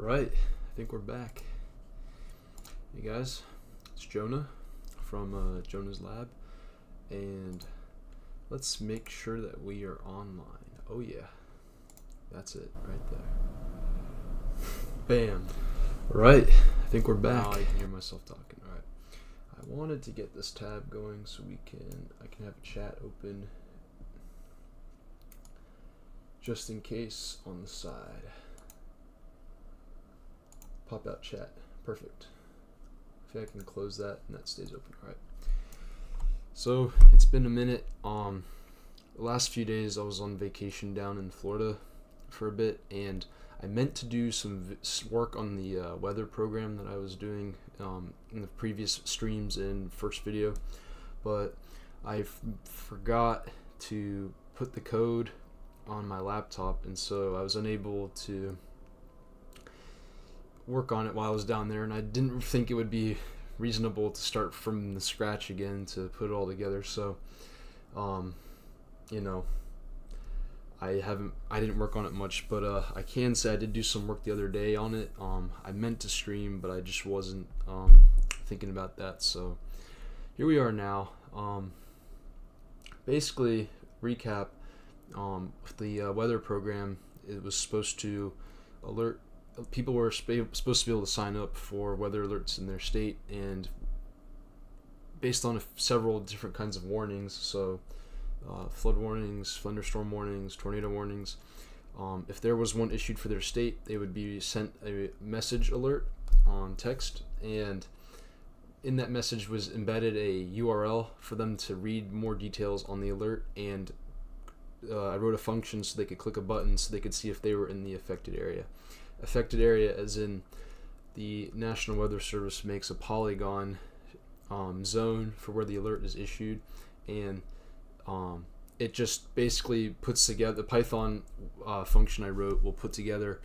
Right, I think we're back. Hey guys, it's Jonah from Jonah's Lab, and let's make sure that we are online. Oh yeah, that's it right there. Bam. Right, I think we're back. Now I can hear myself talking. All right, I wanted to get this tab going so I can have a chat open just in case on the side. Pop out chat. Perfect. I think I can close that and that stays open. Alright. So it's been a minute. The last few days I was on vacation down in Florida for a bit, and I meant to do some work on the weather program that I was doing in the previous streams and first video, but I forgot to put the code on my laptop, and so I was unable to work on it while I was down there, and I didn't think it would be reasonable to start from the scratch again to put it all together. So I didn't work on it much, but I can say I did do some work the other day on it. I meant to stream, but I just wasn't thinking about that, so here we are now. Basically, recap, the weather program, it was supposed to alert people were supposed to be able to sign up for weather alerts in their state, and based on several different kinds of warnings, so flood warnings, thunderstorm warnings, tornado warnings, if there was one issued for their state, they would be sent a message alert on text, and in that message was embedded a URL for them to read more details on the alert, and I wrote a function so they could click a button so they could see if they were in the affected area. Affected area as in the National Weather Service makes a polygon zone for where the alert is issued, and it just basically puts together, the Python function I wrote will put together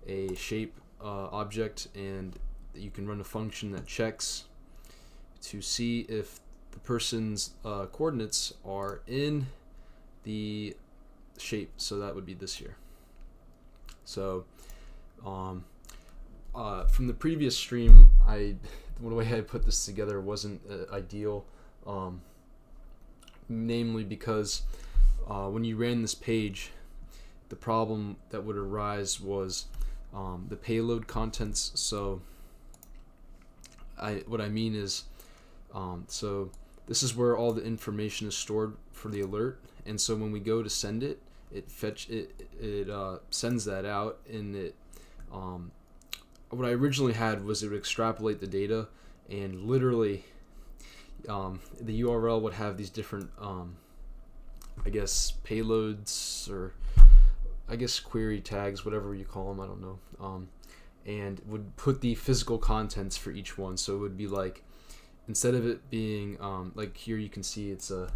a shape object, and you can run a function that checks to see if the person's coordinates are in the shape, so that would be this here. So from the previous stream, the way I put this together wasn't ideal, namely because when you ran this page, the problem that would arise was the payload contents. So what I mean is, so this is where all the information is stored for the alert, and so when we go to send it, it sends that out, and it what I originally had was it would extrapolate the data, and literally the URL would have these different I guess payloads, or I guess query tags, whatever you call them, I don't know, and would put the physical contents for each one. So it would be like, instead of it being like here you can see it's a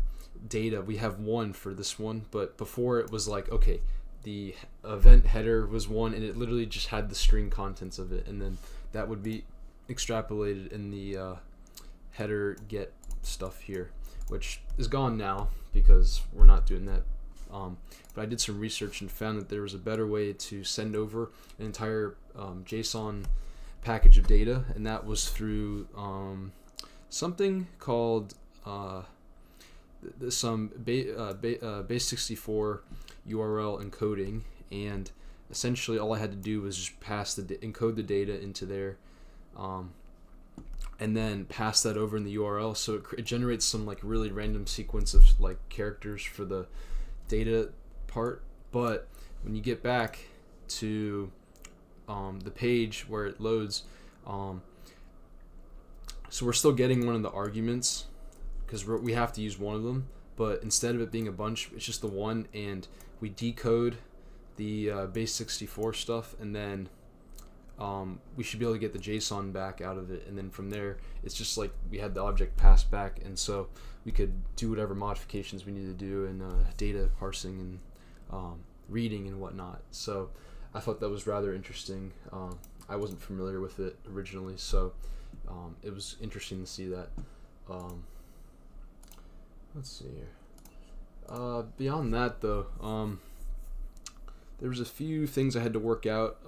data, we have one for this one, but before it was like, okay, the event header was one, and it literally just had the string contents of it, and then that would be extrapolated in the header get stuff here, which is gone now because we're not doing that. But I did some research and found that there was a better way to send over an entire JSON package of data, and that was through something called some base64 URL encoding, and essentially all I had to do was just encode the data into there, and then pass that over in the URL, so it generates some like really random sequence of like characters for the data part. But when you get back to the page where it loads, so we're still getting one of the arguments because we have to use one of them, but instead of it being a bunch, it's just the one, and we decode the base64 stuff, and then we should be able to get the JSON back out of it, and then from there it's just like we had the object passed back, and so we could do whatever modifications we need to do in data parsing and reading and whatnot. So I thought that was rather interesting. I wasn't familiar with it originally, so it was interesting to see that. Let's see here. Beyond that, though, there was a few things I had to work out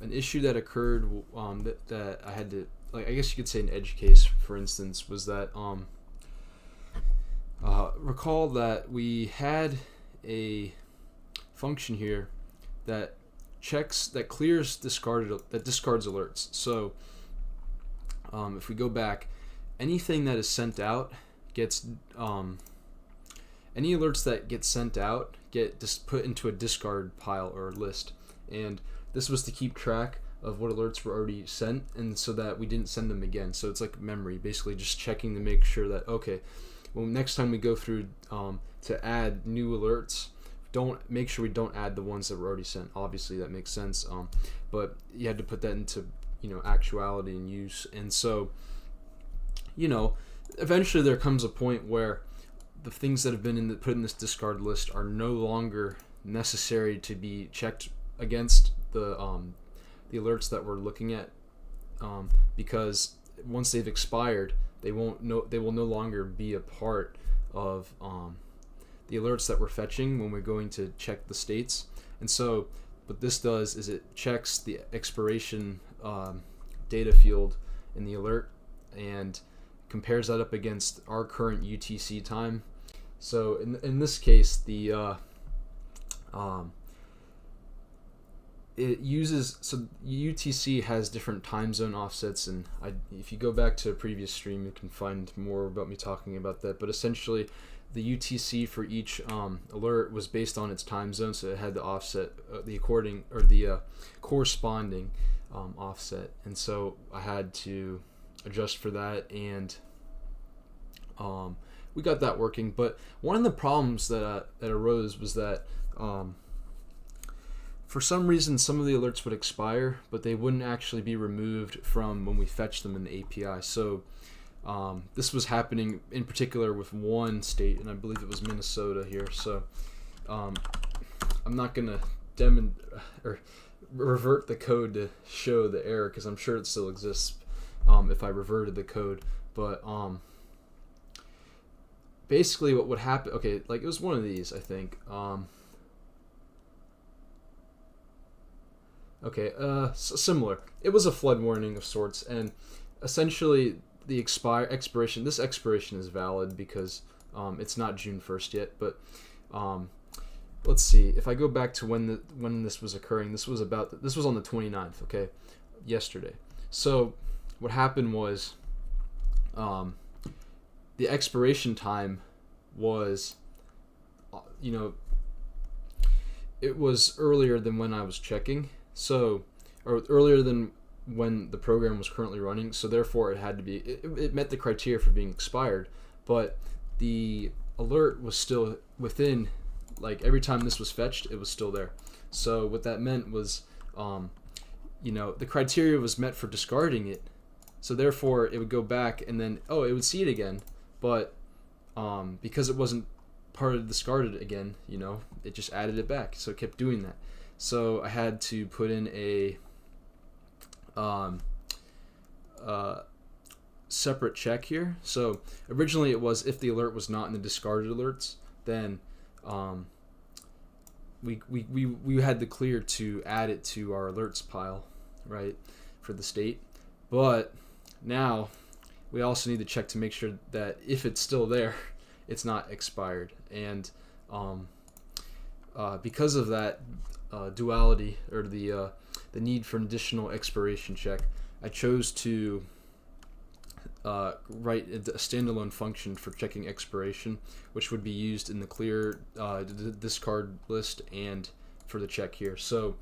an issue that occurred, that I had to, like, I guess you could say an edge case, for instance, was that recall that we had a function here that discards alerts. So if we go back, anything that is sent out gets any alerts that get sent out get just put into a discard pile or list, and this was to keep track of what alerts were already sent, and so that we didn't send them again. So it's like memory, basically just checking to make sure that, okay, well, next time we go through to add new alerts, make sure we don't add the ones that were already sent. Obviously that makes sense, but you had to put that into actuality and use. And so eventually there comes a point where the things that have been put in this discard list are no longer necessary to be checked against the alerts that we're looking at, because once they've expired, they will no longer be a part of the alerts that we're fetching when we're going to check the states. And so what this does is it checks the expiration data field in the alert and compares that up against our current UTC time. So in this case, the it uses, so UTC has different time zone offsets, and if you go back to a previous stream, you can find more about me talking about that. But essentially, the UTC for each alert was based on its time zone, so it had to offset the corresponding offset, and so I had to adjust for that, and we got that working. But one of the problems that arose was that for some reason, some of the alerts would expire, but they wouldn't actually be removed from when we fetch them in the API. So this was happening in particular with one state, and I believe it was Minnesota here. So I'm not going to revert the code to show the error, because I'm sure it still exists if I reverted the code. But basically what would happen, okay, like it was one of these, I think. Similar. It was a flood warning of sorts, and essentially the expiration. This expiration is valid because it's not June 1st yet. But let's see. If I go back to when this was occurring, this was on the 29th. Okay, yesterday. So what happened was, the expiration time was, it was earlier than when I was checking. So, or earlier than when the program was currently running, so therefore it had to be, it met the criteria for being expired, but the alert was still within, like every time this was fetched, it was still there. So what that meant was, the criteria was met for discarding it, so therefore it would go back and then, it would see it again, but because it wasn't part of the discarded again, it just added it back, so it kept doing that. So I had to put in a separate check here. So originally it was if the alert was not in the discarded alerts, then we had the clear to add it to our alerts pile, right, for the state. But now we also need to check to make sure that if it's still there, it's not expired. And because of that duality, or the need for an additional expiration check, I chose to write a standalone function for checking expiration, which would be used in the clear discard list and for the check here. So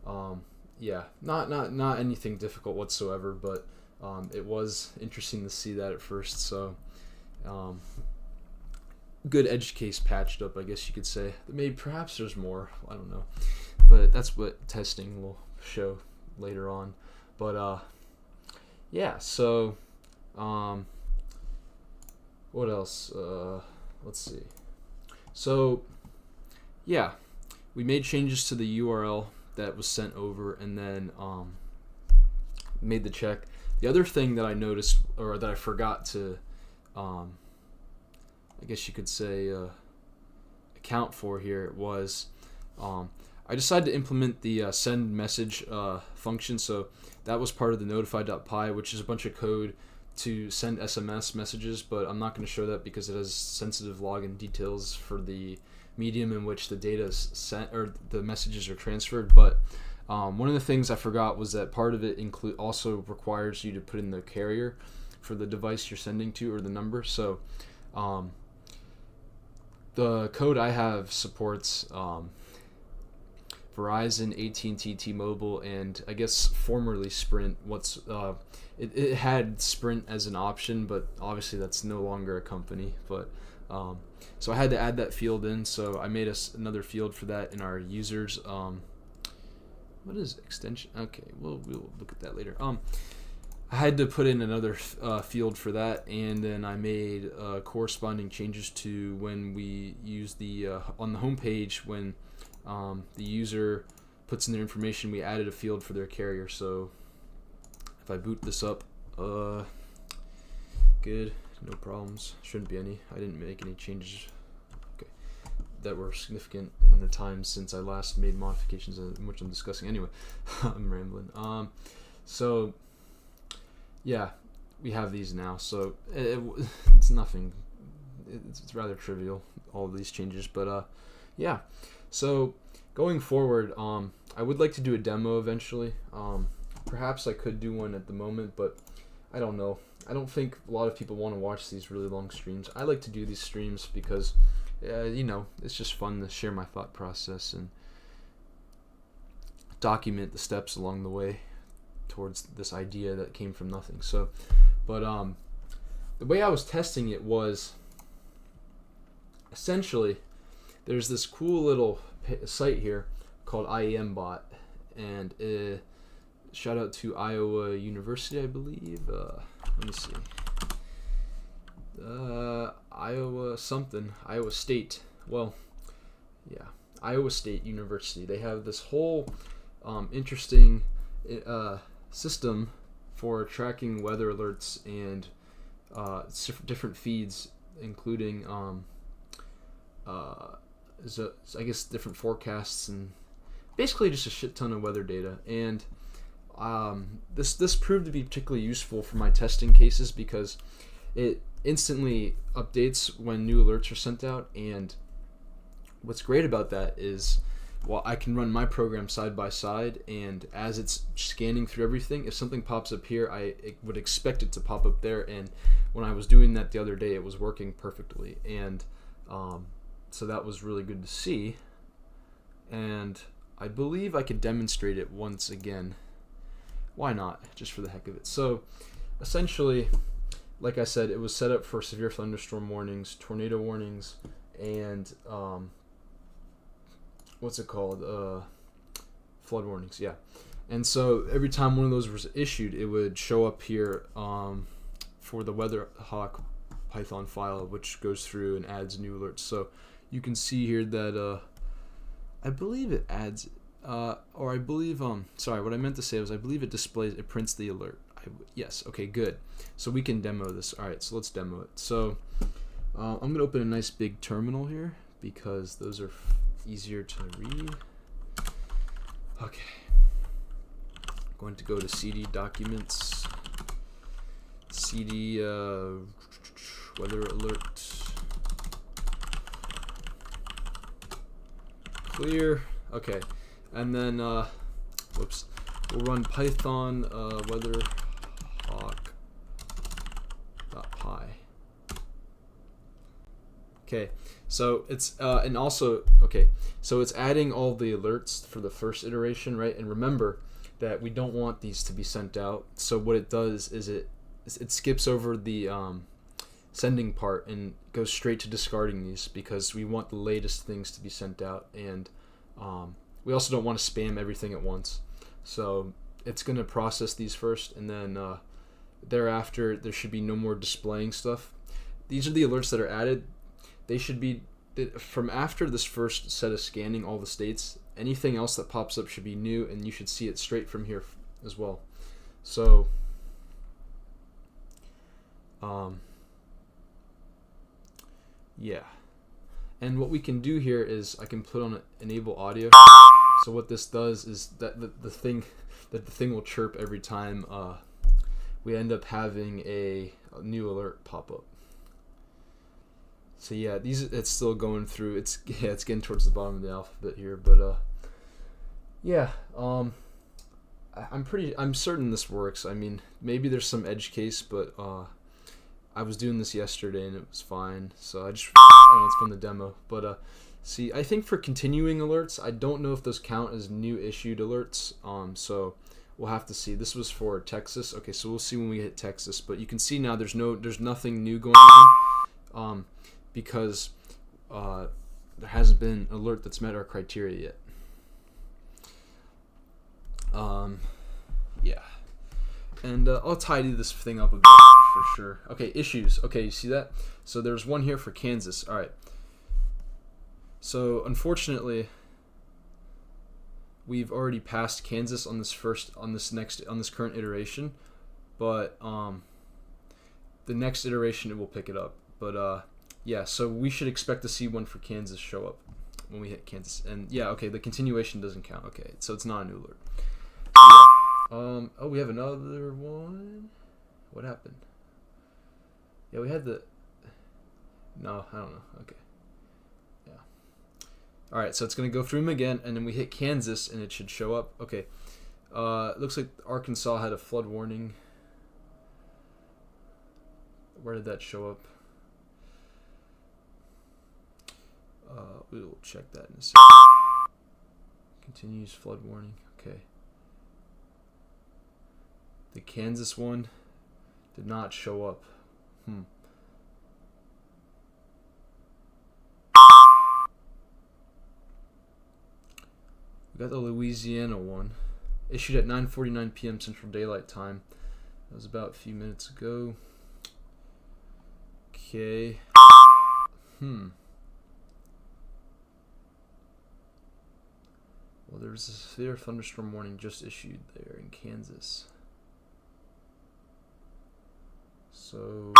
not anything difficult whatsoever, but it was interesting to see that at first. So good edge case patched up, I guess you could say. Maybe perhaps there's more, I don't know, but that's what testing will show later on. But so what else? Let's see. So yeah, we made changes to the URL that was sent over, and then made the check. The other thing that I noticed, or that I forgot to I guess you could say account for here, was I decided to implement the send message function. So that was part of the notify.py, which is a bunch of code to send SMS messages, but I'm not going to show that because it has sensitive login details for the medium in which the data is sent or the messages are transferred. But one of the things I forgot was that part of it also requires you to put in the carrier for the device you're sending to, or the number. So the code I have supports Verizon, AT&T, T-Mobile, and I guess formerly Sprint. It had Sprint as an option, but obviously that's no longer a company. But so I had to add that field in. So I made another field for that in our users. What is extension? Okay, we'll look at that later. I had to put in another field for that, and then I made corresponding changes to when we use the on the home page when the user puts in their information. We added a field for their carrier. So if I boot this up, good, no problems, shouldn't be any. I didn't make any changes that were significant in the time since I last made modifications, in which I'm discussing anyway. I'm rambling. So yeah, we have these now. So it's nothing. It's rather trivial, all of these changes. But yeah. So going forward, I would like to do a demo eventually. Perhaps I could do one at the moment, but I don't know. I don't think a lot of people want to watch these really long streams. I like to do these streams because it's just fun to share my thought process and document the steps along the way towards this idea that came from nothing. So, but the way I was testing it was essentially there's this cool little site here called IEMBot, and shout out to Iowa University, I believe. Let me see. Iowa State. Well, yeah, Iowa State University. They have this whole interesting system for tracking weather alerts and different feeds, including I guess different forecasts and basically just a shit ton of weather data. And this proved to be particularly useful for my testing cases because it instantly updates when new alerts are sent out. And what's great about that is, well, I can run my program side by side, and as it's scanning through everything, if something pops up here, I would expect it to pop up there. And when I was doing that the other day, it was working perfectly. And so that was really good to see. And I believe I could demonstrate it once again. Why not? Just for the heck of it. So essentially, like I said, it was set up for severe thunderstorm warnings, tornado warnings, and flood warnings. Yeah. And so every time one of those was issued, it would show up here for the WeatherHawk Python file, which goes through and adds new alerts. So you can see here that I believe it adds, what I meant to say was I believe it prints the alert. Yes, okay, good. So we can demo this. All right, so let's demo it. So I'm going to open a nice big terminal here because those are easier to read. Okay. I'm going to go to CD Documents, CD Weather Alert, clear. Okay, and then we'll run Python WeatherHawk.py. Okay, so it's so it's adding all the alerts for the first iteration, right? And remember that we don't want these to be sent out. So what it does is it skips over the sending part and goes straight to discarding these because we want the latest things to be sent out, and we also don't want to spam everything at once. So it's going to process these first, and then thereafter there should be no more displaying stuff. These are the alerts that are added. They should be from after this first set of scanning all the states. Anything else that pops up should be new, and you should see it straight from here as well. So yeah, and what we can do here is I can put on enable audio. So what this does is that the thing will chirp every time we end up having a new alert pop up. So yeah, it's still going through. It's getting towards the bottom of the alphabet here, but yeah. I'm certain this works. I mean, maybe there's some edge case, but I was doing this yesterday and it was fine. So I know it's from the demo, but see, I think for continuing alerts, I don't know if those count as new issued alerts. So we'll have to see. This was for Texas. Okay, so we'll see when we hit Texas. But you can see now there's nothing new going on, because there hasn't been an alert that's met our criteria yet. Yeah, and I'll tidy this thing up a bit for sure. Okay, issues. Okay, you see that? So there's one here for Kansas. All right. So unfortunately, we've already passed Kansas on this current iteration, but the next iteration it will pick it up. But yeah, so we should expect to see one for Kansas show up when we hit Kansas. And yeah, okay, the continuation doesn't count. Okay, so it's not a new alert. So, yeah. Oh, we have another one. What happened? Yeah, we had the. No, I don't know. Okay. Yeah. All right, so it's gonna go through them again, and then we hit Kansas, and it should show up. Okay. It looks like Arkansas had a flood warning. Where did that show up? We will check that in a second. Continues flood warning. Okay. The Kansas one did not show up. We got the Louisiana one. Issued at 9:49 p.m. Central Daylight Time. That was about a few minutes ago. Okay. Well, there was a severe thunderstorm warning just issued there in Kansas. So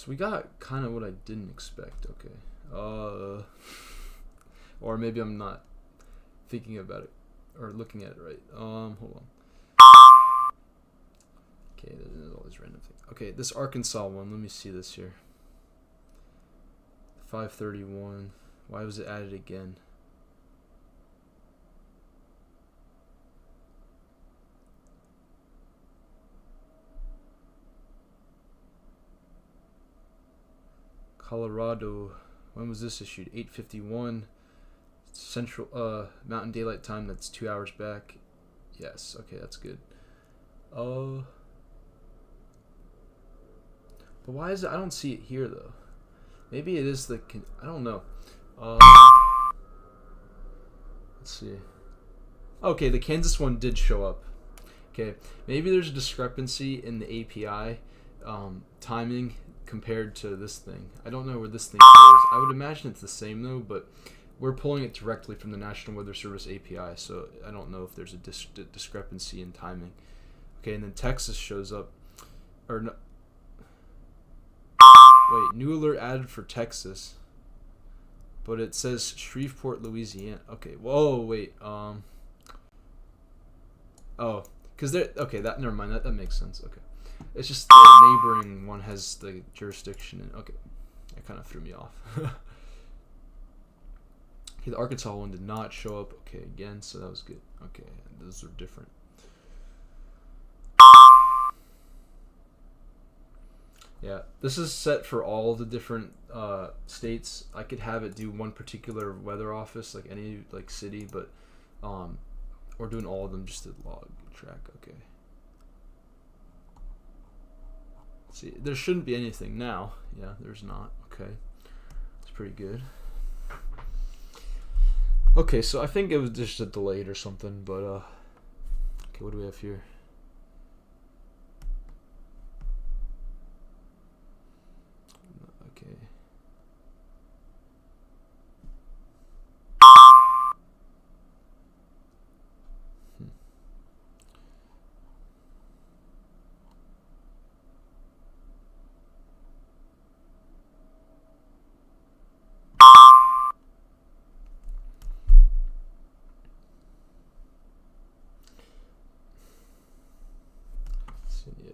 we got kind of what I didn't expect. Okay. Or maybe I'm not thinking about it or looking at it right. Hold on. Okay, there's all these random things. Okay, this Arkansas one. Let me see this here. 531. Why was it added again? Colorado. When was this issued? 8:51 Central Mountain Daylight Time. That's 2 hours back. Yes. Okay, that's good. But why is it? I don't see it here though. Maybe it is I don't know. Let's see. Okay, the Kansas one did show up. Okay, maybe there's a discrepancy in the API timing compared to this thing. I don't know where this thing is. I would imagine it's the same though, but we're pulling it directly from the National Weather Service API, so I don't know if there's a discrepancy in timing. Okay, and then Texas shows up. Or no. Wait, new alert added for Texas. But it says Shreveport, Louisiana. Okay, whoa, wait. Oh, because they're okay. Never mind. That makes sense. Okay, it's just the neighboring one has the jurisdiction. Okay, that kind of threw me off. Okay, the Arkansas one did not show up. Okay, again, so that was good. Okay, those are different. Yeah, this is set for all the different states. I could have it do one particular weather office, like any city, but or doing all of them just to log track. Okay. See, there shouldn't be anything now. Yeah, there's not. Okay, it's pretty good. Okay, so I think it was just a delayed or something, but okay, what do we have here? Okay.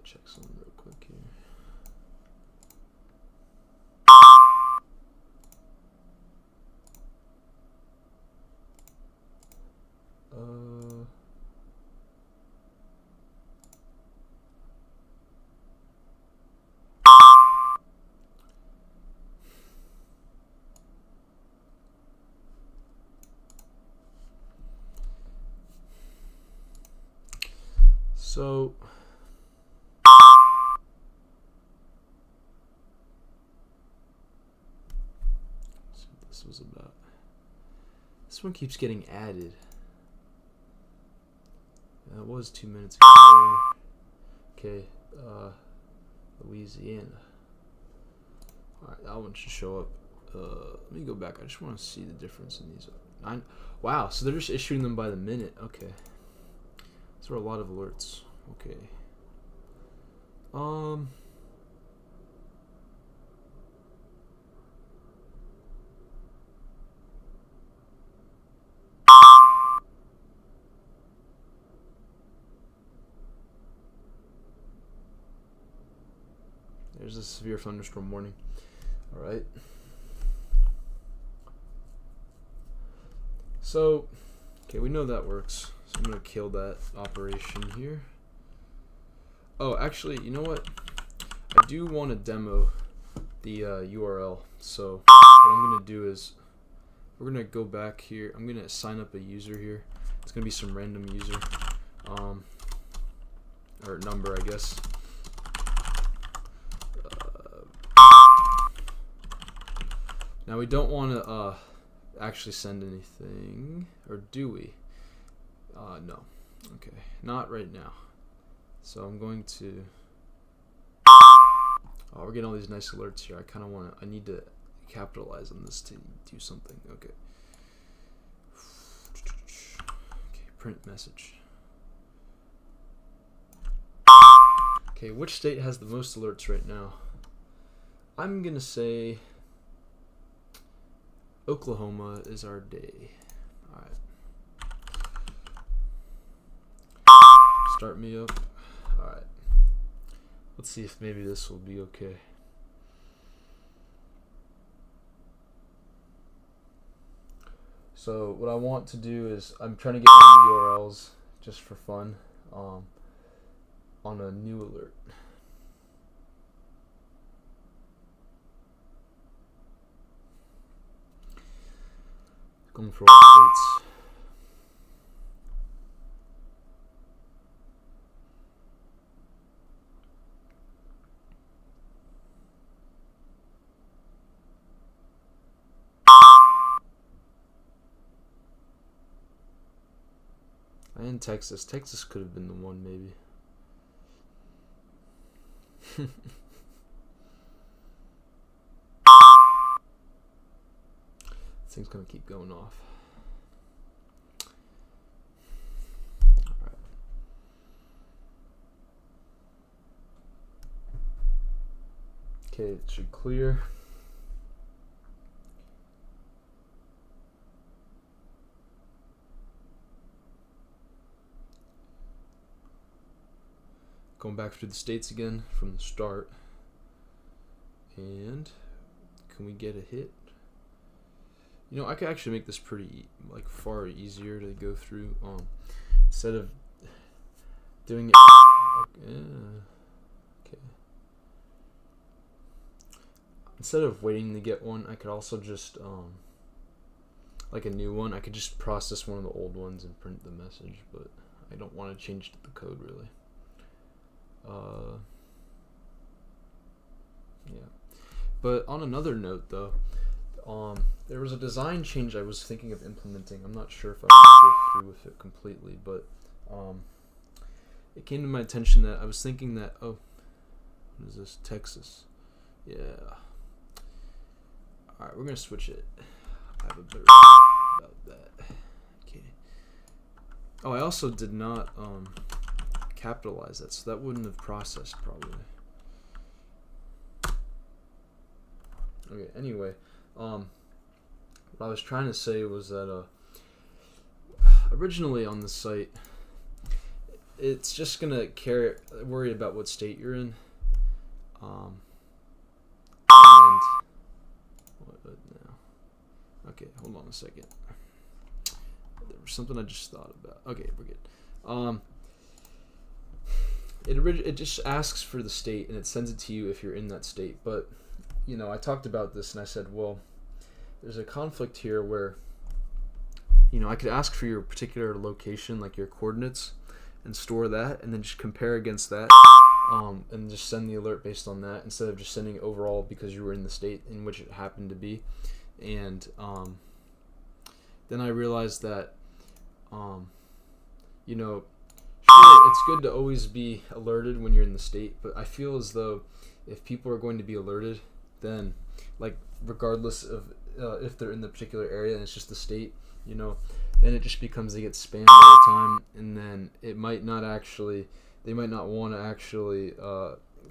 check something real quick here. So let's see what this was about. This one keeps getting added. That was 2 minutes ago. Okay, Louisiana. Alright, that one should show up. Let me go back. I just want to see the difference in these. Wow, so they're just issuing them by the minute. Okay. Those are a lot of alerts. Okay. There's a severe thunderstorm warning. All right. So, okay, we know that works. So I'm going to kill that operation here. Oh, actually, you know what? I do want to demo the URL. So what I'm going to do is we're going to go back here. I'm going to sign up a user here. It's going to be some random user. Or number, I guess. Now we don't want to actually send anything, or do we? No. Okay, not right now. So I'm going to. Oh, we're getting all these nice alerts here. I need to capitalize on this to do something. Okay. Okay, print message. Okay, which state has the most alerts right now? I'm gonna say Oklahoma is our day. Alright. Start me up. Alright. Let's see if maybe this will be okay. So what I want to do is I'm trying to get random URLs just for fun on a new alert. Going for all states. And Texas. Texas could have been the one, maybe. This thing's gonna keep going off. Alright. Okay, it should clear. Going back through the states again from the start. And can we get a hit? You know, I could actually make this pretty, far easier to go through. Instead of doing it. Okay. Instead of waiting to get one, I could also just, like a new one, I could just process one of the old ones and print the message, but I don't want to change the code really. Yeah. But on another note, though, there was a design change I was thinking of implementing. I'm not sure if I want to go through with it completely, but it came to my attention that I was thinking that, oh, what is this? Texas. Yeah. Alright, we're going to switch it. I have a better about that. Okay. Oh, I also did not capitalize that, so that wouldn't have processed probably. Okay, anyway, what I was trying to say was that originally on the site, it's just gonna worry about what state you're in. And what now? Okay, hold on a second. There was something I just thought about. Okay, we're good. It just asks for the state and it sends it to you if you're in that state. But I talked about this and I said, well, there's a conflict here where I could ask for your particular location, like your coordinates, and store that, and then just compare against that, and just send the alert based on that instead of just sending it overall because you were in the state in which it happened to be. And then I realized that, sure, it's good to always be alerted when you're in the state, but I feel as though if people are going to be alerted, then, like, regardless of if they're in the particular area and it's just the state, then it just becomes they get spammed all the time, and then they might not want to actually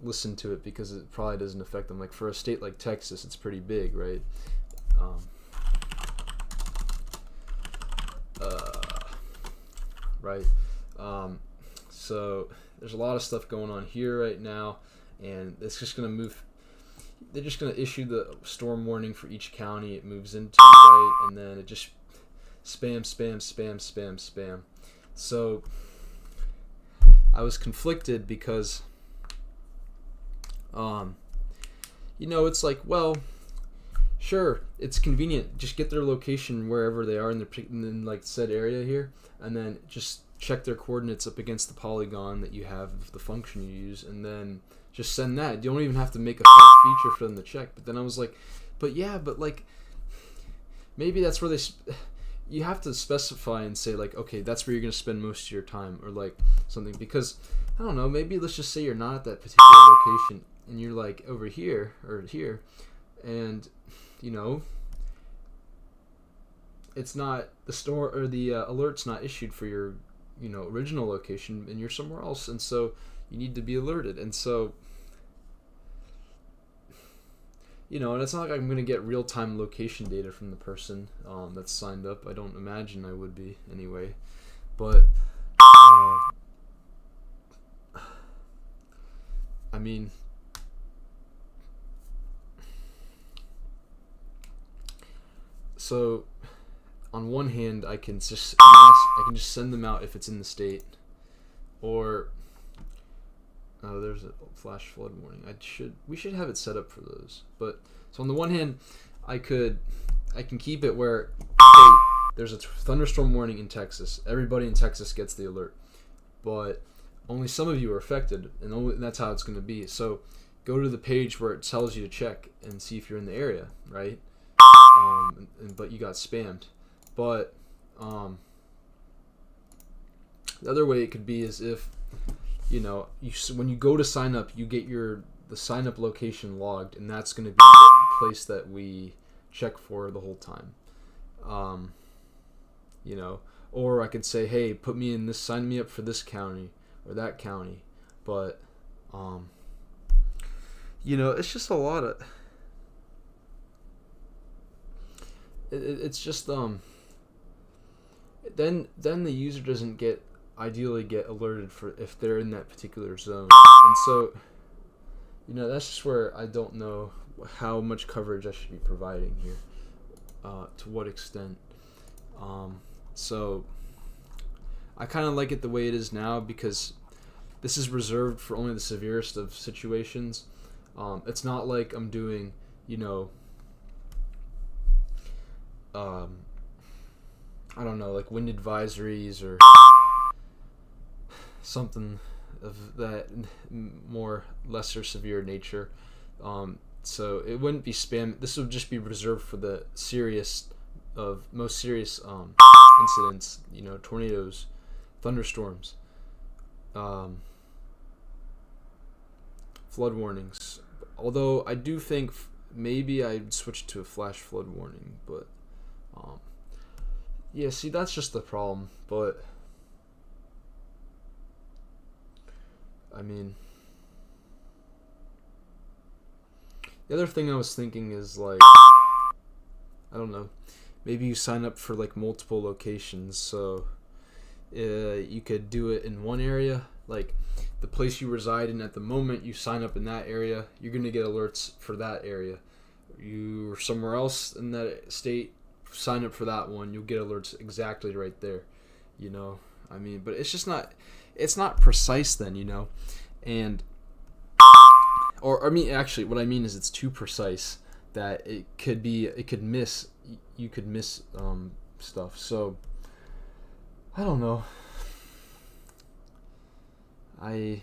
listen to it because it probably doesn't affect them. Like for a state like Texas, it's pretty big, right? Right. So there's a lot of stuff going on here right now, and it's just going to move. They're just going to issue the storm warning for each county it moves into, right? And then it just spam. So I was conflicted because, it's like, well, sure, it's convenient. Just get their location wherever they are in like said area here, and then just check their coordinates up against the polygon that you have of the function you use, and then just send that. You don't even have to make a feature for them to check. But then I was like, but like, maybe that's where you have to specify and say, like, okay, that's where you're going to spend most of your time, or like something, because I don't know, maybe let's just say you're not at that particular location and you're like over here or here, and it's not the store or the alert's not issued for your original location and you're somewhere else, and so you need to be alerted. And so and it's not like I'm going to get real-time location data from the person that's signed up. I don't imagine I would be anyway, but I mean, so on one hand, I can just send them out if it's in the state, or there's a flash flood warning. We should have it set up for those. But so on the one hand, I can keep it where, hey, there's a thunderstorm warning in Texas. Everybody in Texas gets the alert, but only some of you are affected, and that's how it's going to be. So go to the page where it tells you to check and see if you're in the area, right? But you got spammed. But the other way it could be is if when you go to sign up, you get the sign up location logged, and that's going to be the place that we check for the whole time. Or I could say, hey, put me in this, sign me up for this county or that county. But it's just a lot of it's just then the user doesn't ideally get alerted for if they're in that particular zone. And so that's just where I don't know how much coverage I should be providing here, to what extent. So I kind of like it the way it is now, because this is reserved for only the severest of situations. It's not like I'm doing I don't know, like wind advisories or something of that more lesser severe nature. So it wouldn't be spam. This would just be reserved for the most serious incidents, tornadoes, thunderstorms, flood warnings. Although I do think maybe I'd switch to a flash flood warning, but yeah, see, that's just the problem. But I mean, the other thing I was thinking is, like, I don't know, maybe you sign up for like multiple locations, so You could do it in one area, like the place you reside in at the moment. You sign up in that area, you're gonna get alerts for that area. You are somewhere else in that state, sign up for that one. You'll get alerts exactly right there. You know, I mean, but it's just not. It's not precise then, you know, and or I mean, actually, what I mean is it's too precise that it could be. It could miss. You could miss stuff. So I don't know. I'm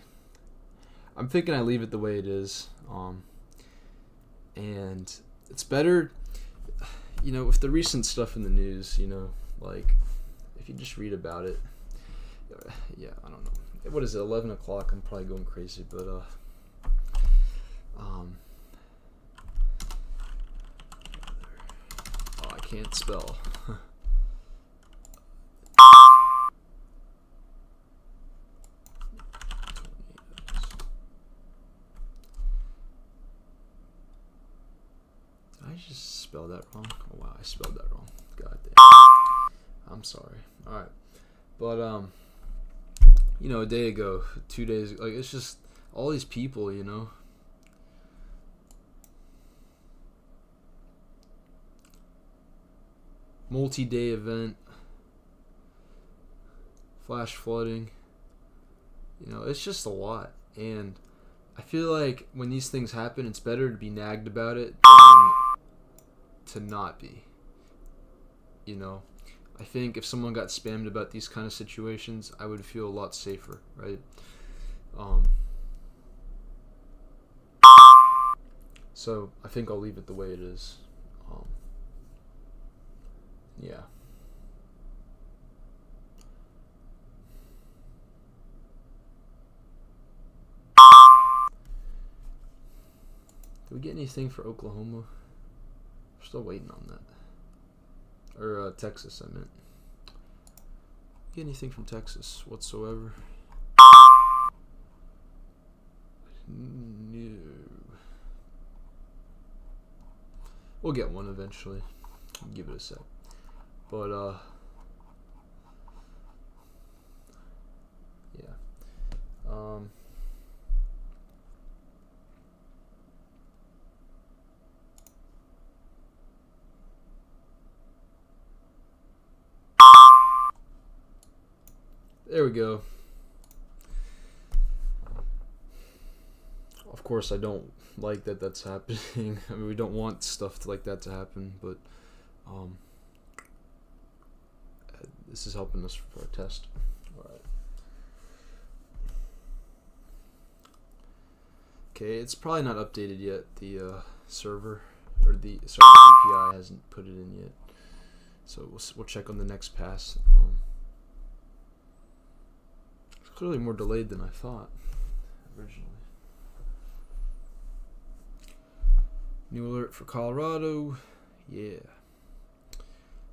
thinking I leave it the way it is. And it's better, you know, with the recent stuff in the news, you know, like if you just read about it. Yeah, I don't know. What is it? 11 o'clock. I'm probably going crazy, but oh, I can't spell. Did I just spell that wrong? Oh wow, I spelled that wrong. God damn. I'm sorry. All right, but you know, a day ago, 2 days, like it's just all these people, you know. Multi-day event, flash flooding. You know, it's just a lot, and I feel like when these things happen, it's better to be nagged about it than to not be. You know, I think if someone got spammed about these kind of situations, I would feel a lot safer, right? So I think I'll leave it the way it is. Yeah. Did we get anything for Oklahoma? We're still waiting on that. Or Texas, I meant. Get anything from Texas whatsoever? No. We'll get one eventually. Give it a sec. But yeah. There we go. Of course, I don't like that that's happening. I mean, we don't want stuff like that to happen, but this is helping us for our test. All right. Okay, it's probably not updated yet. The server or the API hasn't put it in yet, so we'll check on the next pass. It's clearly more delayed than I thought originally. New alert for Colorado. Yeah.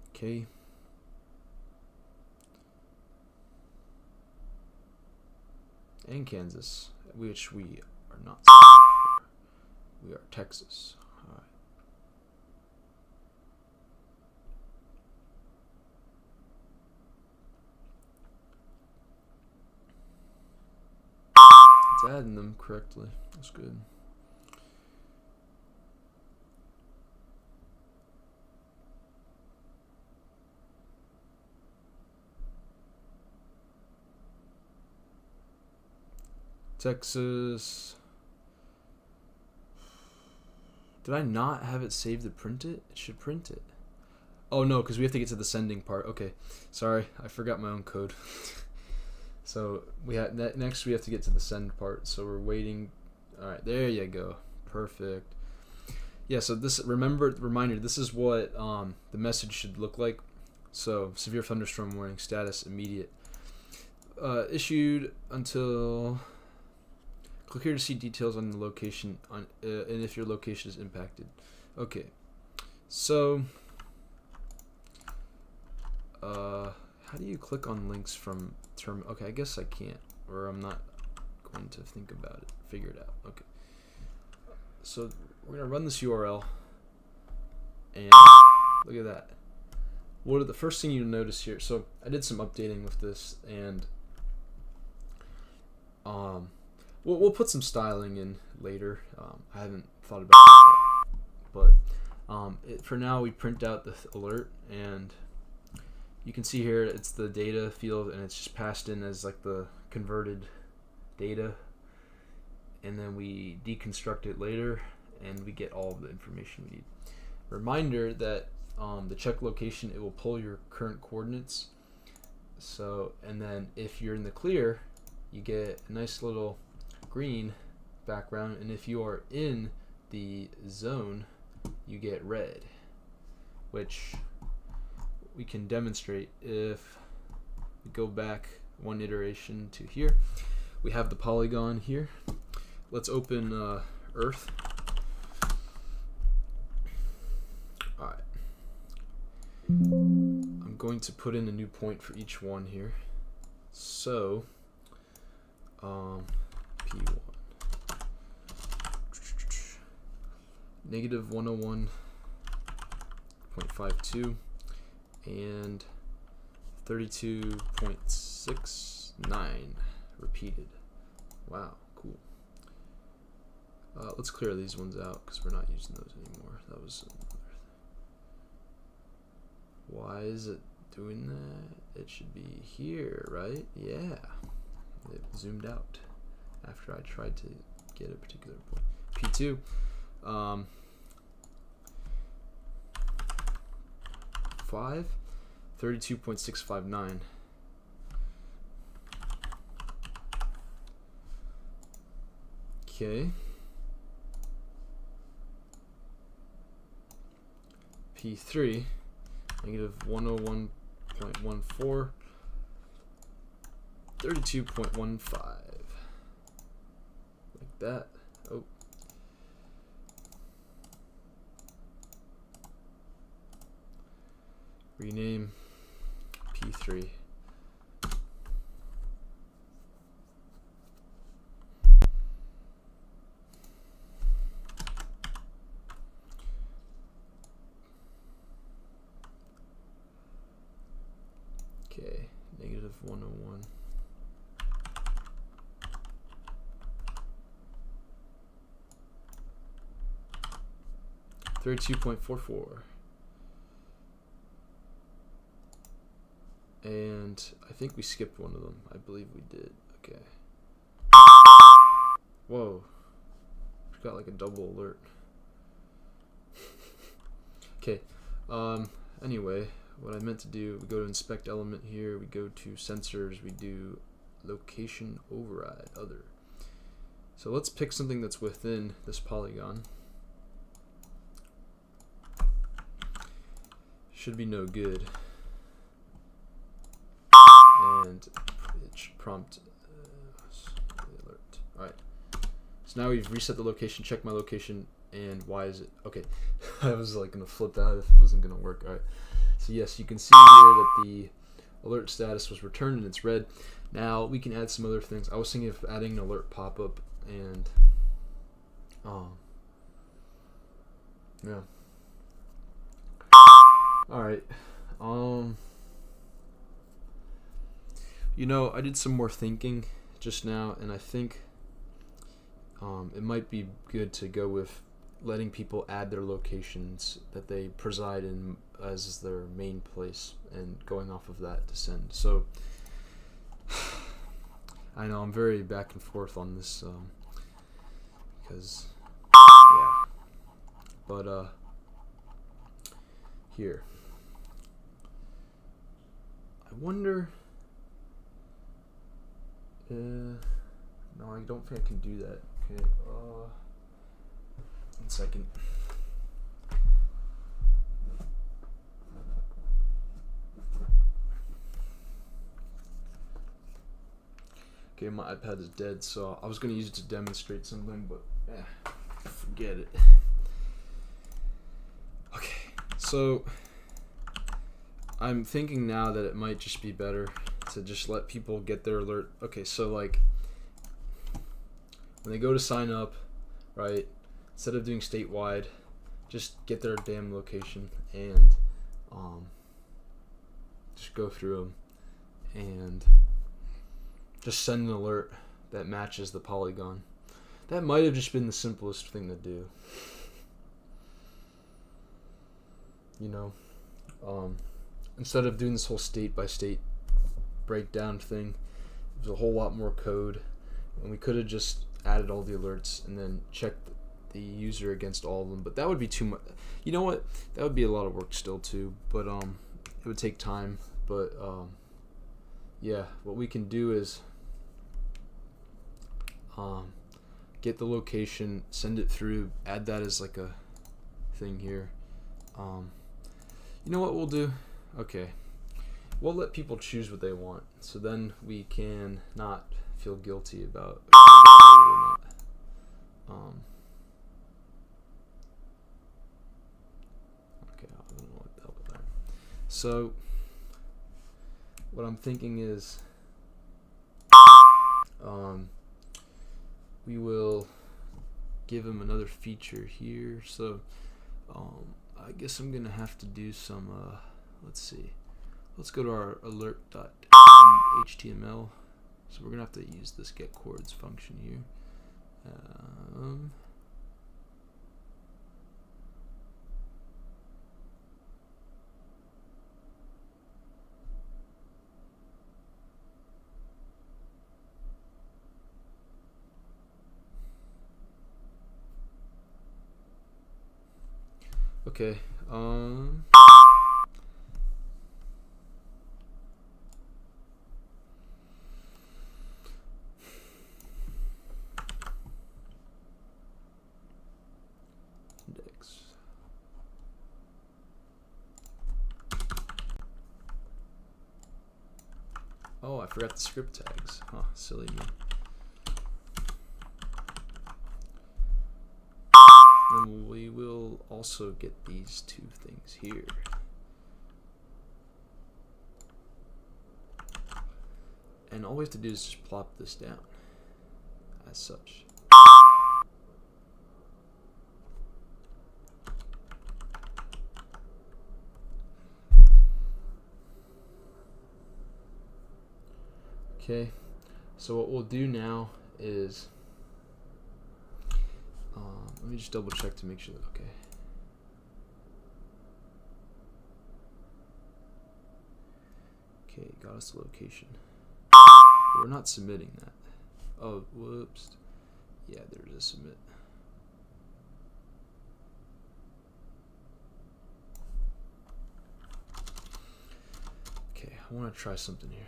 Okay. And Kansas, which we are not. We are Texas. All right. It's adding them correctly. That's good. Texas. Did I not have it saved to print it? It should print it. Oh no, because we have to get to the sending part. Okay, sorry, I forgot my own code. So we had next we have to get to the send part. So we're waiting. All right, there you go. Perfect. Yeah. So reminder. This is what the message should look like. So severe thunderstorm warning, status immediate. Issued until. Click here to see details on the location and if your location is impacted. Okay, so how do you click on links from term? Okay, I guess I can't, or I'm not going to think about it. Figure it out. Okay, so we're gonna run this URL, and look at that. what are the first thing you notice here? So I did some updating with this, and we'll put some styling in later. I haven't thought about it yet, but for now we print out the alert, and you can see here it's the data field, and it's just passed in as like the converted data, and then we deconstruct it later, and we get all of the information we need. Reminder that the check location, it will pull your current coordinates. So, and then if you're in the clear, you get a nice little green background, and if you are in the zone, you get red, which we can demonstrate if we go back one iteration to here. We have the polygon here. Let's open Earth. Alright. I'm going to put in a new point for each one here. So, P1. Negative 101.52 and 32.69 repeated. Wow, cool. Let's clear these ones out because we're not using those anymore. That was another thing. Why is it doing that? It should be here, right? Yeah. It zoomed out after I tried to get a particular point. P2. 32.659. Okay. P3, negative 101.14, 32.15. Like that. Oh. Rename P3. Okay, negative 101. $32.44. And I think we skipped one of them. I believe we did. Okay. Whoa. We got like a double alert. Okay. Anyway, what I meant to do, we go to inspect element here, we go to sensors, we do location override, other. So let's pick something that's within this polygon. Should be no good. And it should prompt the alert. Alright. So now we've reset the location, check my location, and why is it? Okay. I was like gonna flip out if it wasn't gonna work. Alright. So yes, you can see here that the alert status was returned and it's red. Now we can add some other things. I was thinking of adding an alert pop-up, and yeah. Alright. You know, I did some more thinking just now, and I think it might be good to go with letting people add their locations that they preside in as their main place, and going off of that to send. So I know I'm very back and forth on this because yeah, but here I wonder. No, I don't think I can do that. Okay, 1 second. Okay, my iPad is dead, so I was going to use it to demonstrate something, but forget it. Okay, so I'm thinking now that it might just be better to just let people get their alert. Okay, so like when they go to sign up, right, instead of doing statewide, just get their damn location, and just go through them and just send an alert that matches the polygon. That might have just been the simplest thing to do. You know, instead of doing this whole state by state breakdown thing, there's a whole lot more code, and we could have just added all the alerts and then checked the user against all of them. But that would be too much. You know what? That would be a lot of work still too. But it would take time. But yeah, what we can do is get the location, send it through, add that as like a thing here. You know what we'll do? Okay, we'll let people choose what they want, so then we can not feel guilty about or not. Okay, I don't know what the hell with that. So what I'm thinking is we will give him another feature here. So I guess I'm gonna have to do some let's see, let's go to our alert.html. So we're gonna have to use this get chords function here. Okay. Index. Oh, I forgot the script tags. Huh, silly me. Then we will also get these two things here. And all we have to do is just plop this down as such. Okay, so what we'll do now is let me just double check to make sure that okay. Okay, got us the location. We're not submitting that. Oh, whoops. Yeah, there's a submit. Okay, I want to try something here.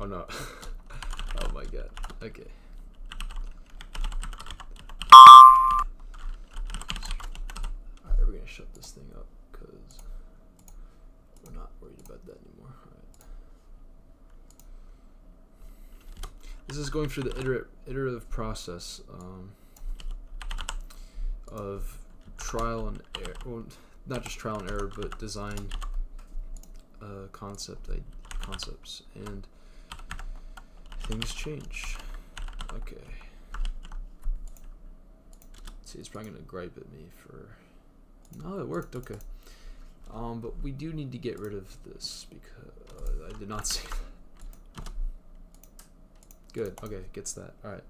Oh no. Oh my god. Okay. Alright, we're gonna shut this thing up because we're not worried about that anymore. Alright. This is going through the iterative process of trial and error. Well, not just trial and error, but design concepts and things change. Okay. See, it's probably gonna gripe at me for. No, it worked. Okay. But we do need to get rid of this because I did not see that. Good. Okay, gets that. All right.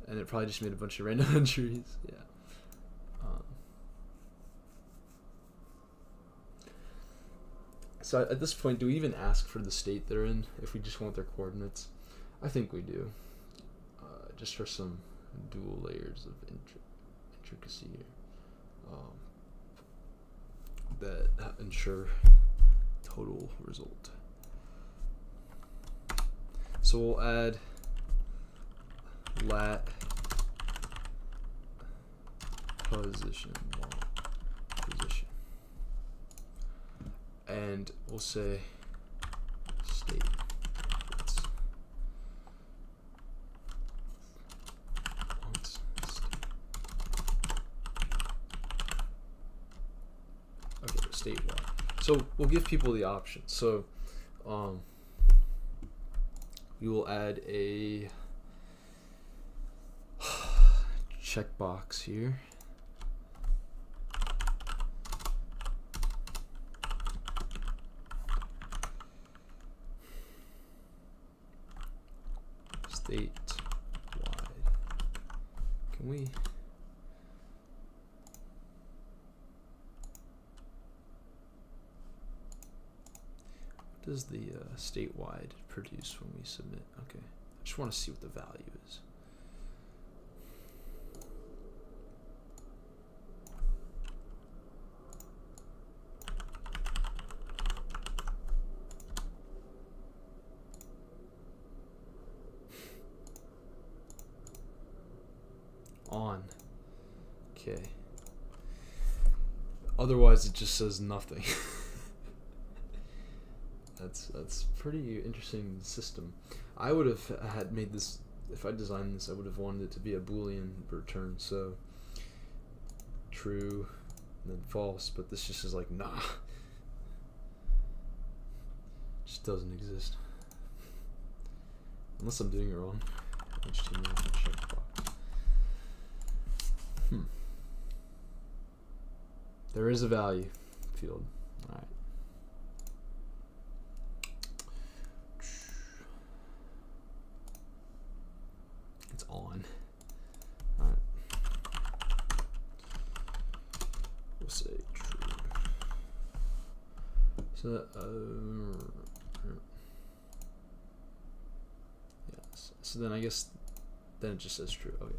And it probably just made a bunch of random entries. Yeah. So at this point, do we even ask for the state they're in if we just want their coordinates? I think we do, just for some dual layers of intricacy here that ensure total result. So we'll add lat position. And we'll say state. Okay, state one. So we'll give people the option. So we will add a checkbox here. State wide. Can we? What does the statewide produce when we submit? Okay, I just want to see what the value is. On. Okay. Otherwise, it just says nothing. That's pretty interesting system. I would have had made this, if I designed this, I would have wanted it to be a Boolean return, so true and then false, but this just is like, nah. Just doesn't exist. Unless I'm doing it wrong. HTML checkbox. There is a value field. All right. It's on. All right. We'll say true. So yes. So then I guess then it just says true. Okay.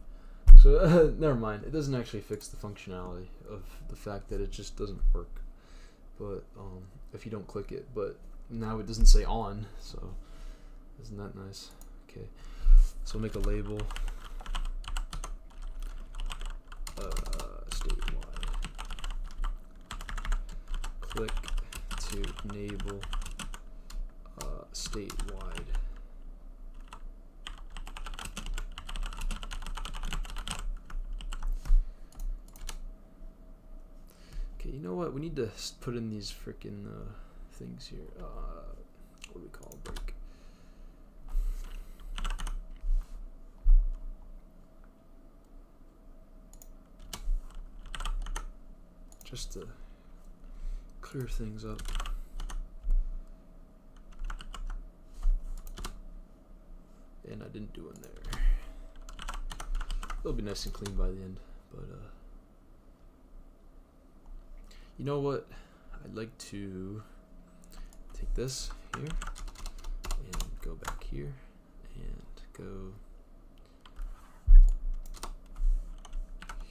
So never mind. It doesn't actually fix the functionality of the fact that it just doesn't work. But if you don't click it, but now it doesn't say on, so isn't that nice? Okay, so make a label. Statewide. Click to enable statewide. You know what? We need to put in these freaking things here. What do we call a break? Just to clear things up. And I didn't do one there. It'll be nice and clean by the end, but you know what? I'd like to take this here and go back here and go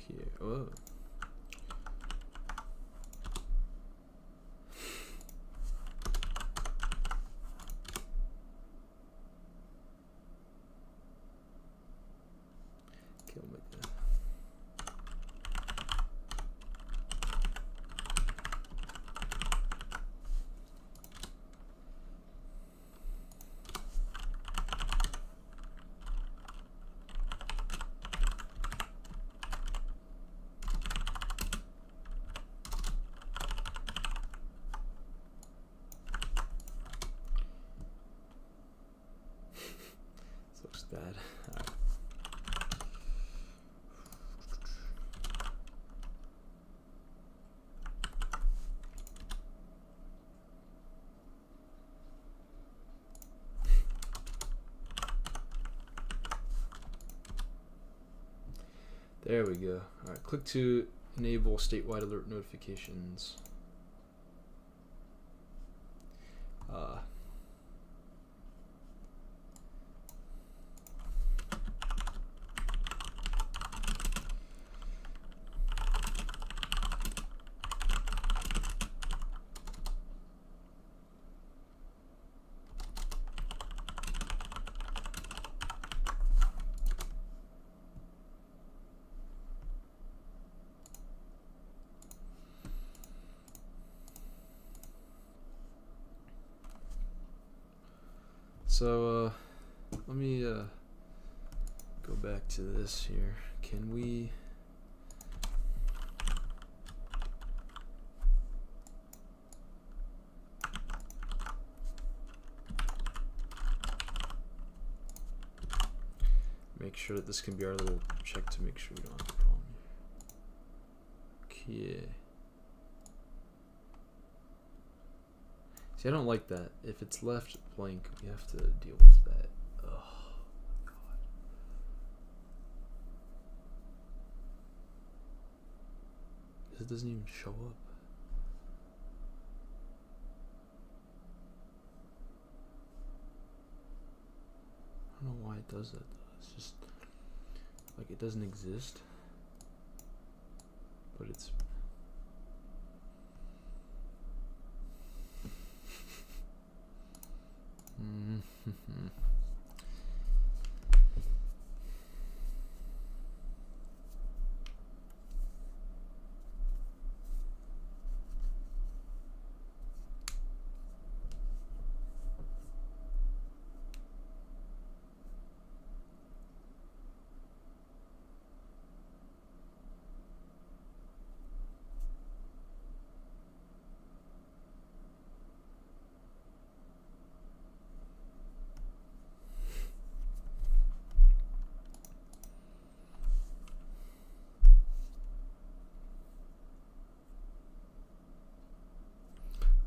here. Oh. Okay, I'll make that. Looks bad. All right. There we go. All right, click to enable statewide alert notifications. So let me go back to this here. Can we make sure that this can be our little check to make sure we don't Yeah. See, I don't like that. If it's left blank, we have to deal with that. Oh, God. It doesn't even show up. I don't know why it does that though. It's just like it doesn't exist. But it's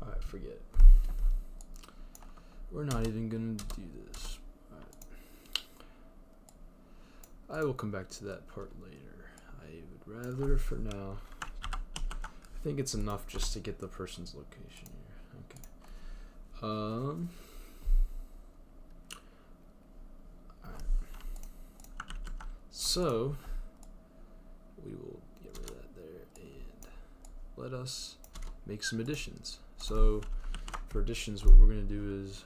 alright, forget it. We're not even gonna do this. I will come back to that part later. I would rather, for now, I think it's enough just to get the person's location here. Okay. Alright. So we will get rid of that there and let us make some additions. So for additions, what we're going to do is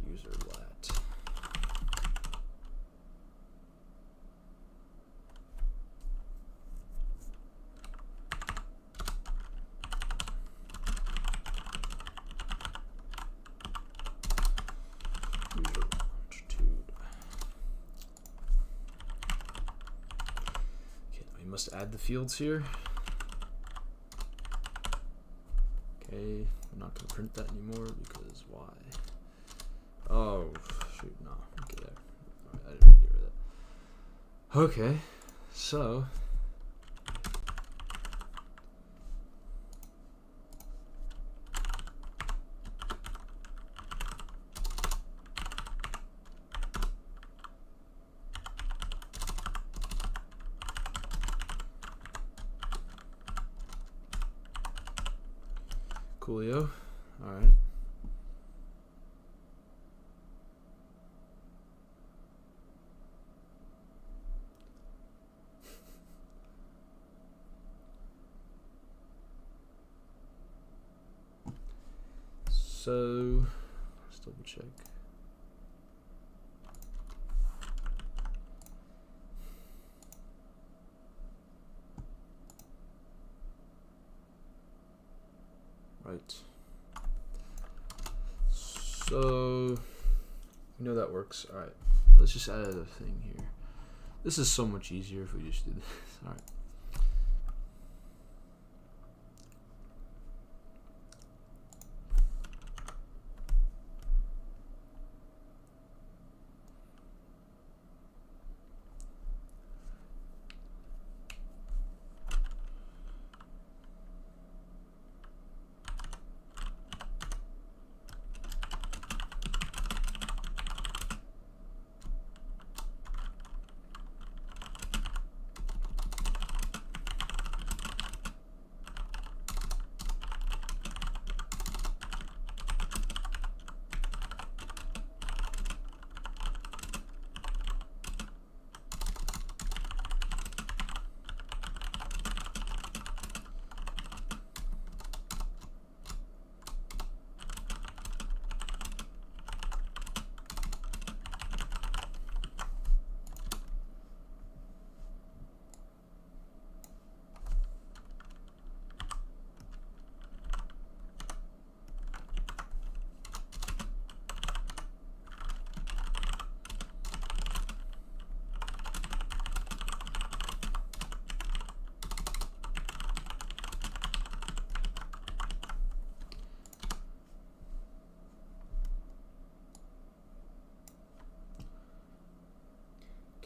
user lat. User longitude. Okay, we must add the fields here. Okay, I'm not going to print that anymore because why? Oh, shoot, no. Okay, there. Alright, I didn't mean to get rid of that. Okay, so. Coolio. Alright. So, let's double check. Right. So, we know that works. Alright, let's just add a thing here. This is so much easier if we just do this. Alright.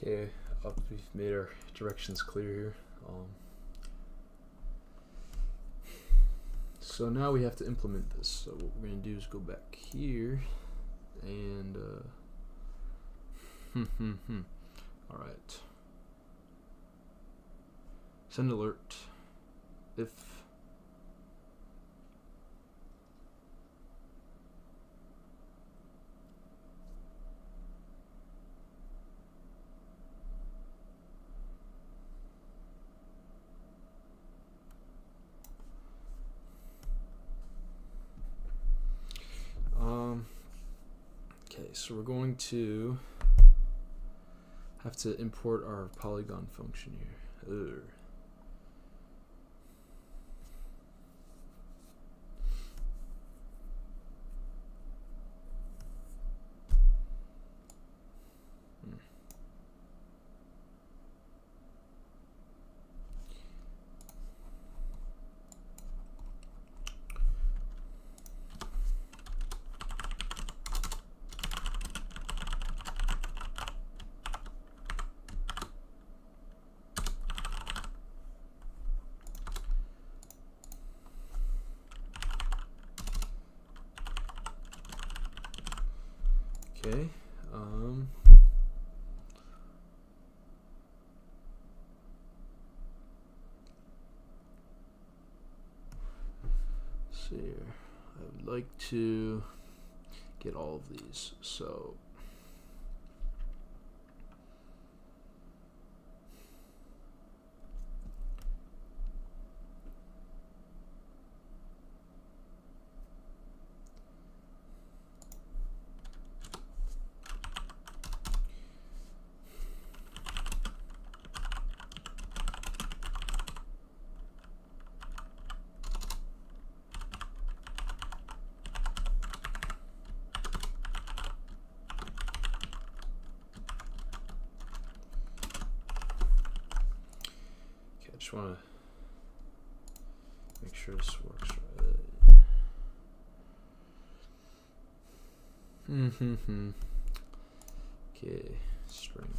Okay, we've made our directions clear here. So now we have to implement this. So what we're going to do is go back here and all right. Send alert if okay, so we're going to have to import our polygon function here. Ugh. Okay. See here. I would like to get all of these. So just want to make sure this works right. Okay, string.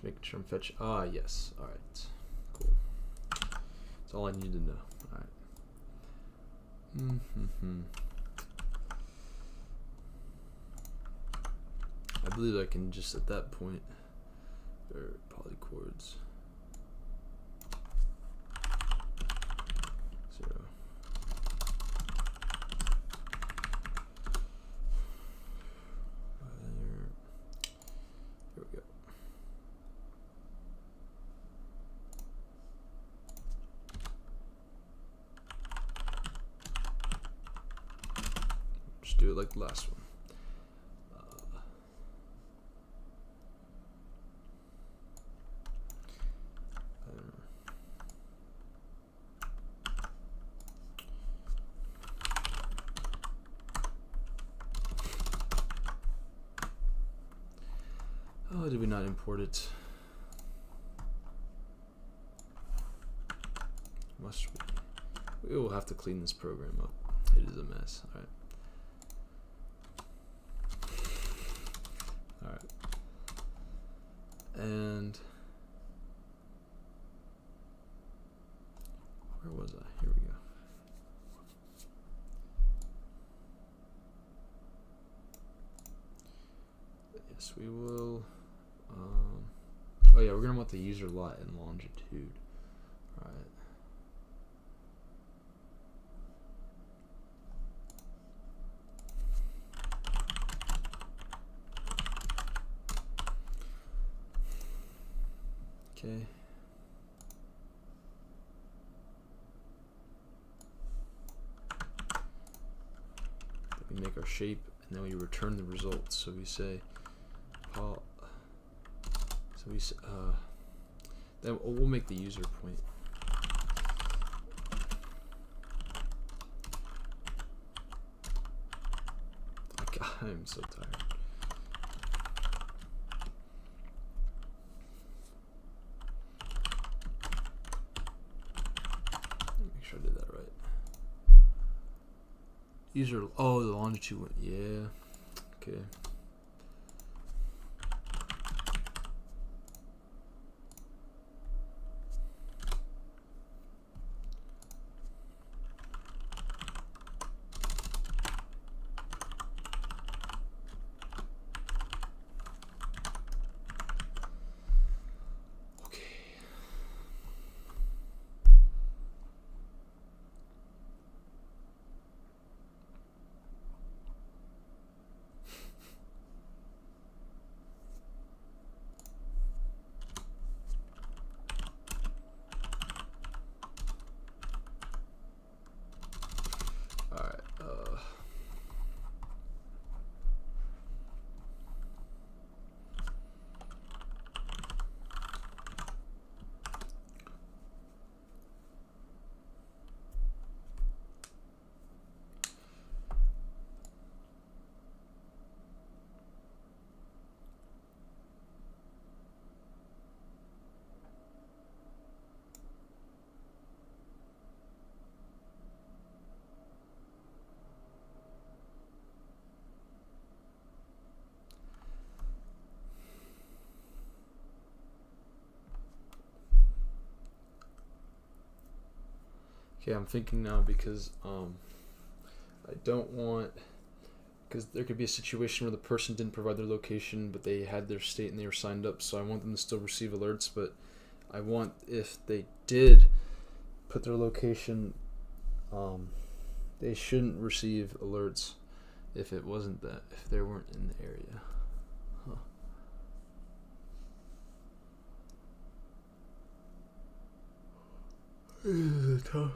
Making sure I'm fetch. Yes. All right. Cool. That's all I need to know. All right. I believe I can just at that point, or polychords. 0. Here we go. Just do it like the last one. Oh, did we not import it? Must we? We will have to clean this program up. It is a mess. All right. All right. And where was I? Here we go. Yes, we will. Oh yeah, we're gonna want the user lat and longitude. All right. Okay. we make our shape, and then we return the results. So we say, then we'll make the user point. God, I'm so tired. Make sure I did that right. User, oh, the longitude went, yeah, okay. Okay, I'm thinking now because I don't want, because there could be a situation where the person didn't provide their location, but they had their state and they were signed up, so I want them to still receive alerts, but I want, if they did put their location, they shouldn't receive alerts if it wasn't that, if they weren't in the area. Huh. This is tough.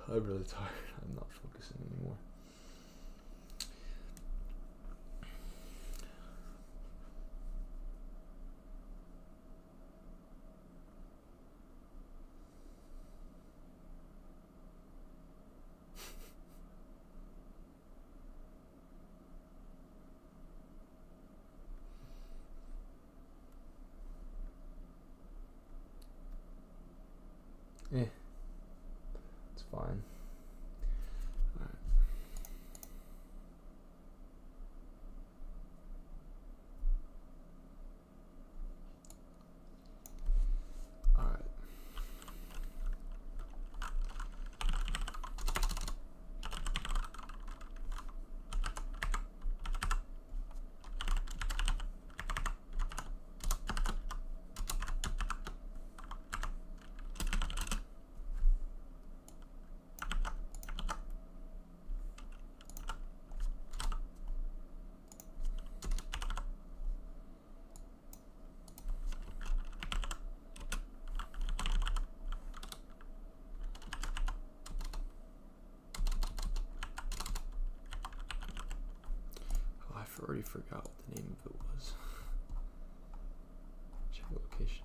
I'm really tired. I'm not focusing anymore. It's fine. I already forgot what the name of it was. Check location.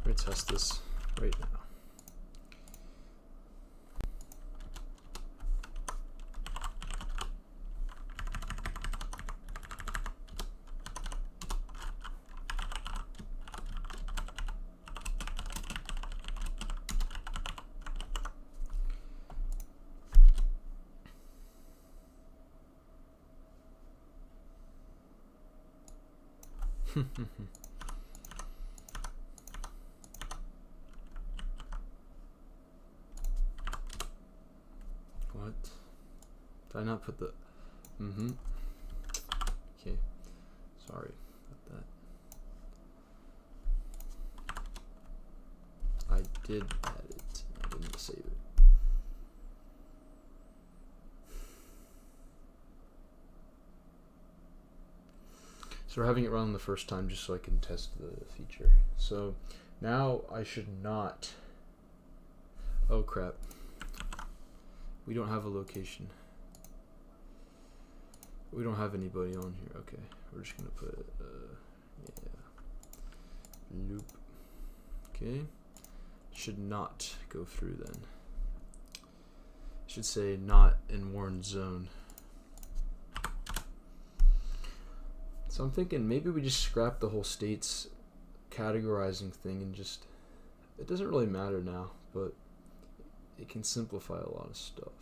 We're gonna test this right now. What? Did I not put the... Mm-hmm. Okay. Sorry about that. I did add it. I didn't save it. So we're having it run the first time just so I can test the feature. So now I should not... Oh crap. We don't have a location. We don't have anybody on here. Okay, we're just gonna put yeah, loop. Okay, should not go through then. Should say not in warned zone. So I'm thinking maybe we just scrap the whole states categorizing thing and just, it doesn't really matter now, but it can simplify a lot of stuff.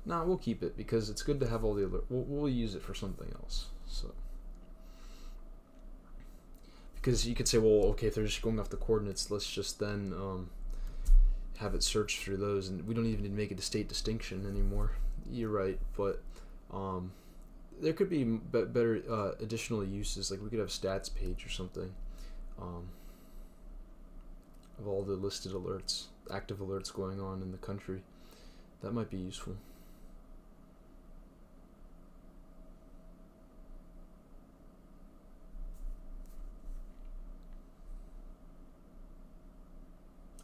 Nah, we'll keep it because it's good to have all the alert. We'll use it for something else. So because you could say, well, okay, if they're just going off the coordinates, let's just then have it search through those, and we don't even need to make it a state distinction anymore. You're right, but there could be better additional uses. Like we could have stats page or something of all the listed alerts, active alerts going on in the country. That might be useful.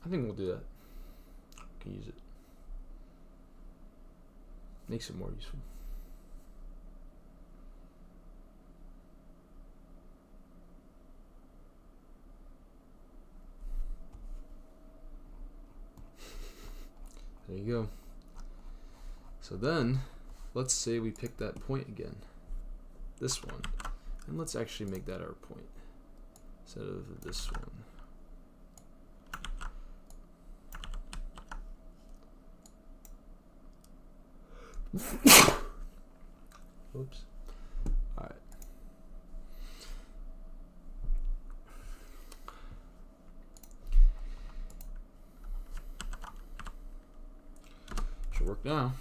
I think we'll do that. We can use it. Makes it more useful. There you go. So then, let's say we pick that point again. This one. And let's actually make that our point instead of this one. Whoops. Alright. Should work now.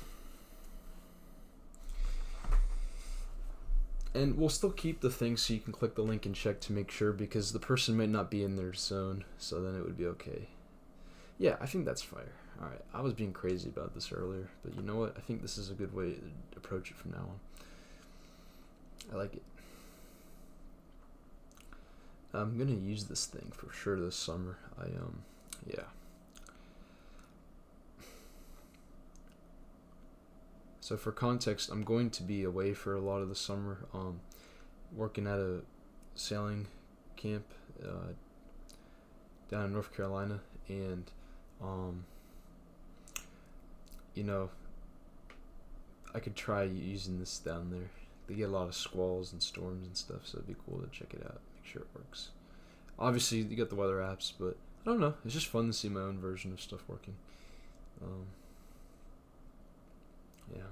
And we'll still keep the thing so you can click the link and check to make sure, because the person might not be in their zone, so then it would be okay. Yeah, I think that's fire. Alright, I was being crazy about this earlier, but you know what? I think this is a good way to approach it from now on. I like it. I'm gonna use this thing for sure this summer. Yeah. So for context, I'm going to be away for a lot of the summer, working at a sailing camp down in North Carolina, and you know, I could try using this down there. They get a lot of squalls and storms and stuff, so it'd be cool to check it out, make sure it works. Obviously, you got the weather apps, but I don't know. It's just fun to see my own version of stuff working. Yeah.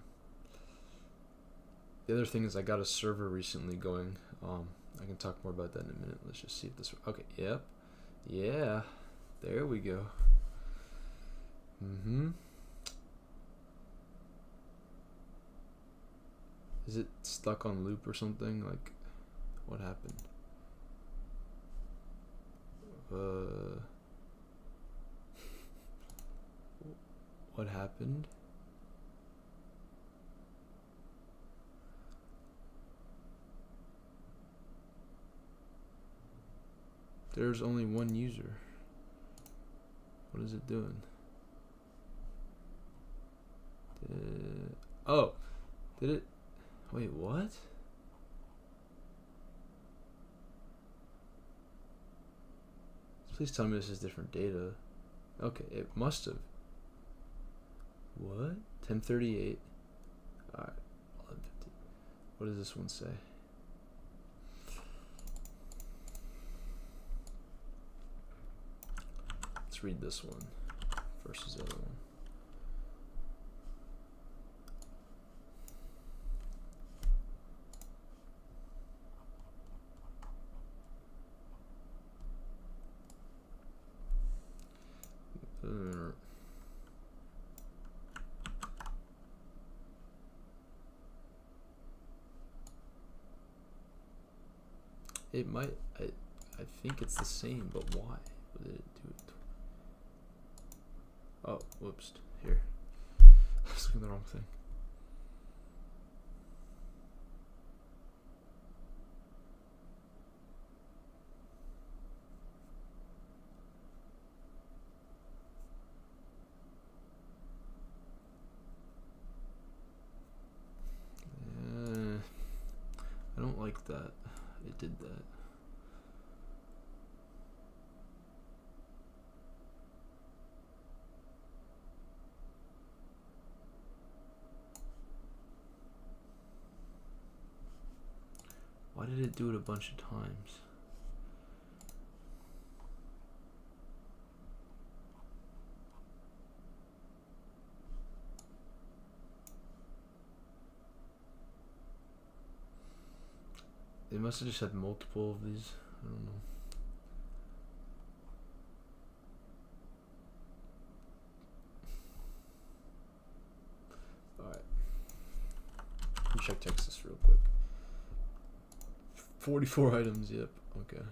The other thing is I got a server recently going. I can talk more about that in a minute. Let's just see if this... Okay, yep. Yeah. There we go. Is it stuck on loop or something? Like, what happened? What happened? There's only one user. What is it doing? Oh, did it? Wait, what? Please tell me this is different data. Okay, it must have. What? 1038. Alright. What does this one say? Let's read this one versus the other one. It might. I think it's the same, but why would it do it? Oh, whoops. Here. I was looking at the wrong thing. I don't like that. It did that. Why did it do it a bunch of times? They must have just had multiple of these. I don't know. Alright. Let me check Texas real quick. 44 items, yep. Okay.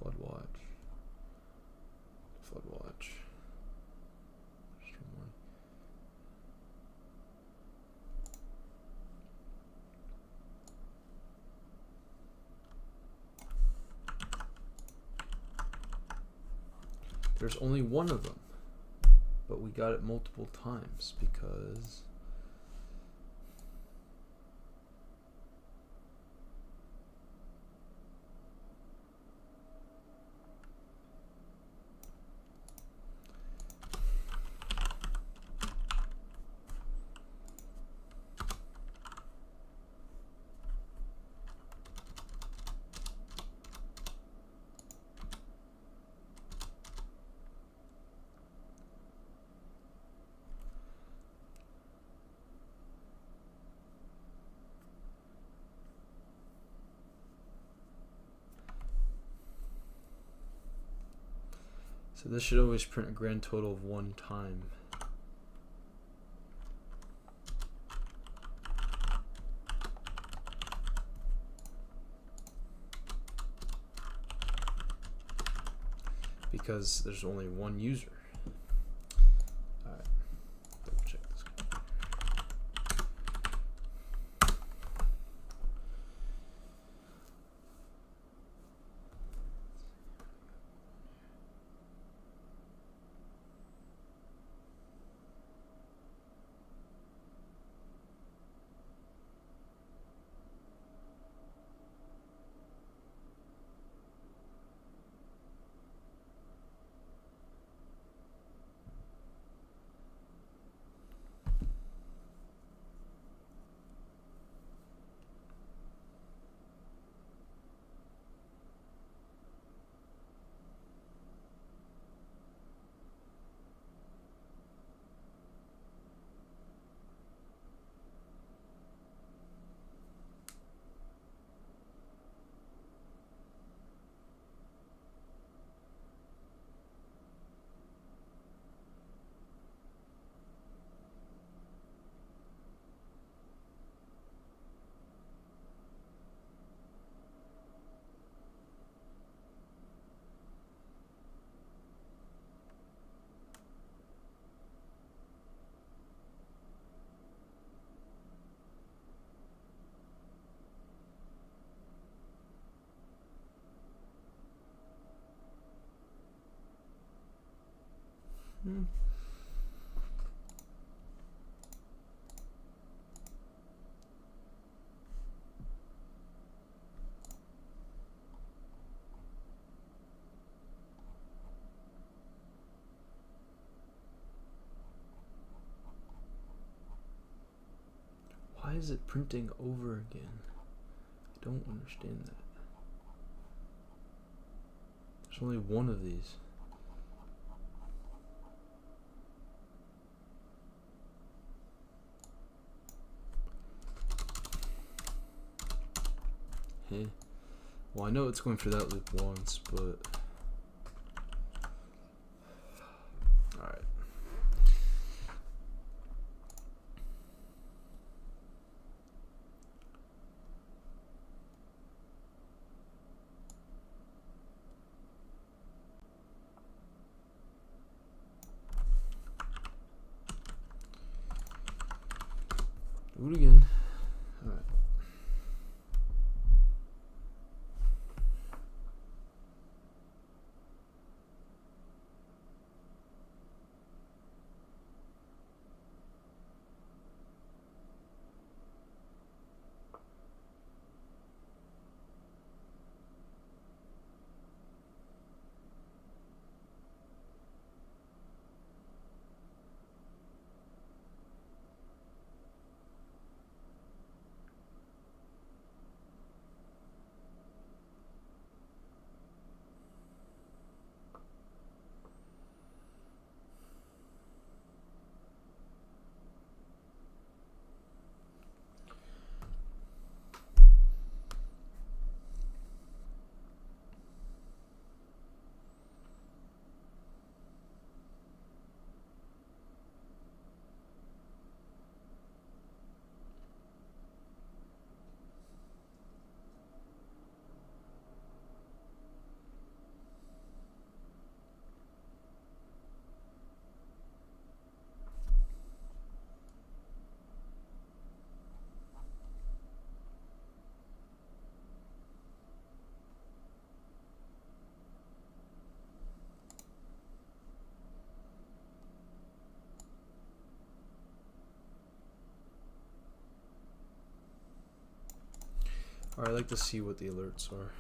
Flood watch. Flood watch. There's only one of them, but we got it multiple times because so this should always print a grand total of one time. Because there's only one user. Alright, double check this. Why is it printing over again? I don't understand that. There's only one of these. Hey. Well, I know it's going for that loop once, but alright. Do it again. Alright. Alright, I'd like to see what the alerts are.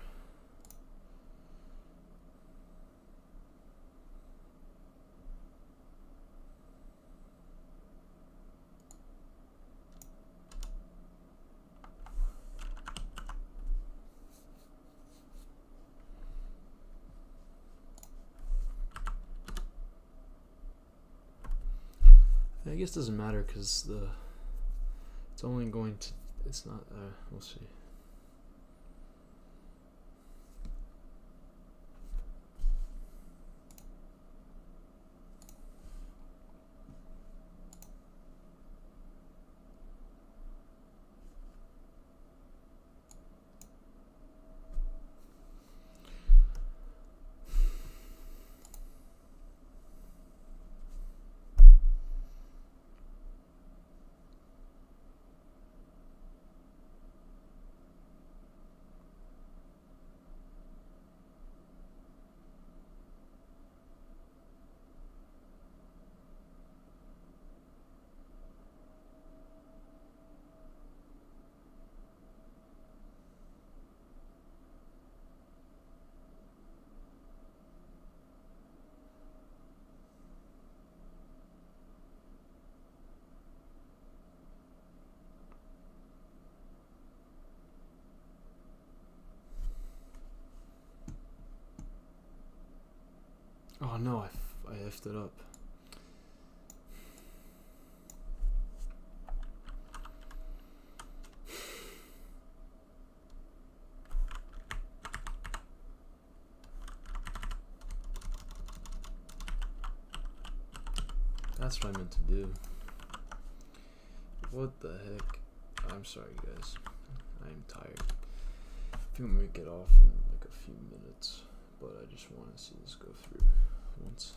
I guess it doesn't matter because it's only going to, it's not, we'll see. Oh no, I effed it up. That's what I meant to do. What the heck? I'm sorry guys. I am tired. I think I'm gonna get off in like a few minutes, but I just want to see this go through once.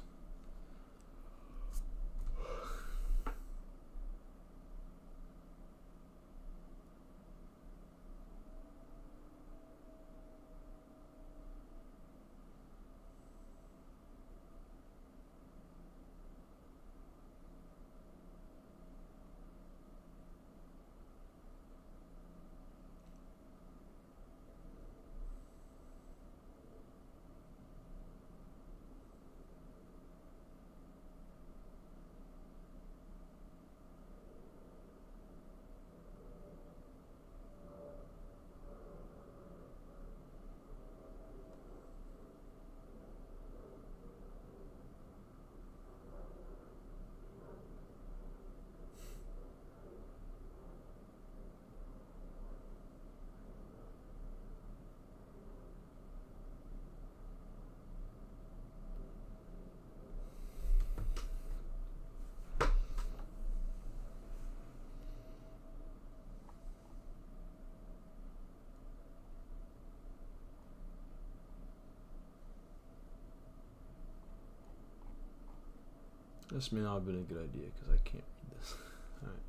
This may not have been a good idea because I can't read this. Alright.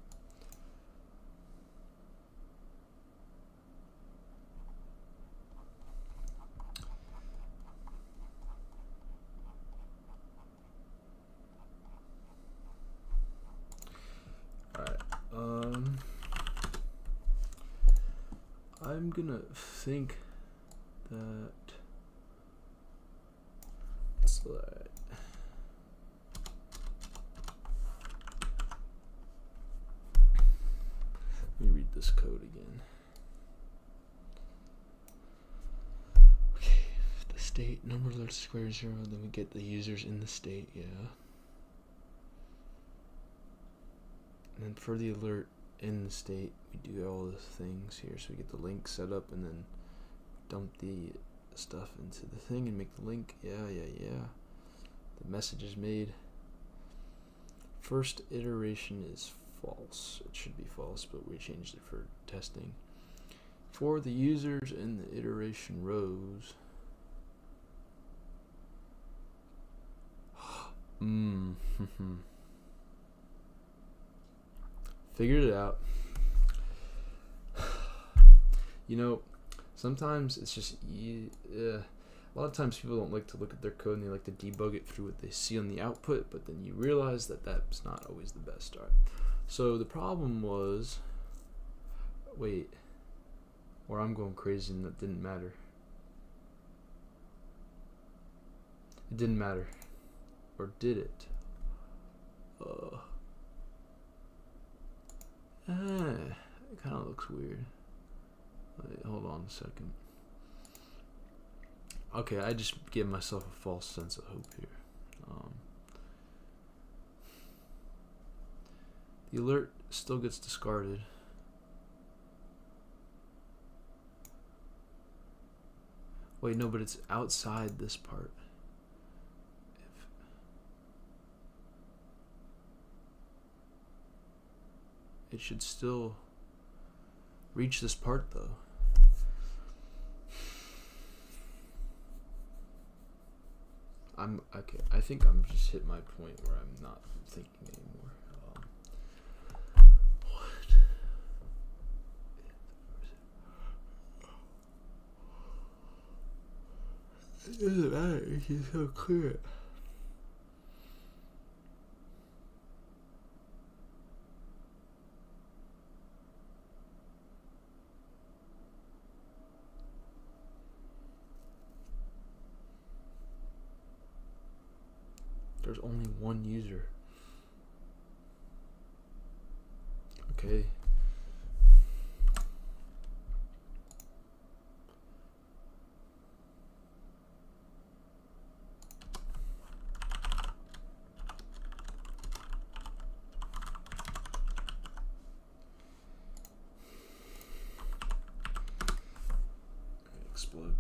I'm gonna think that it's like, let me read this code again. Okay, the state number alerts square 0, then we get the users in the state, yeah. And then for the alert in the state, we do all the things here. So we get the link set up and then dump the stuff into the thing and make the link. Yeah. The message is made. First iteration is false. It should be false, but we changed it for testing. For the users in the iteration rows, figured it out. You know, sometimes it's just a lot of times people don't like to look at their code and they like to debug it through what they see on the output, but then you realize that that's not always the best start. So the problem was, or I'm going crazy and that didn't matter. It didn't matter. Or did it? It kind of looks weird. Wait, hold on a second. Okay, I just gave myself a false sense of hope here. The alert still gets discarded. Wait, no, but it's outside this part. It should still reach this part though. Okay. I think I'm just hit my point where I'm not thinking anymore. What? It doesn't matter. It's just so clear. There's only one user. Okay. Explode.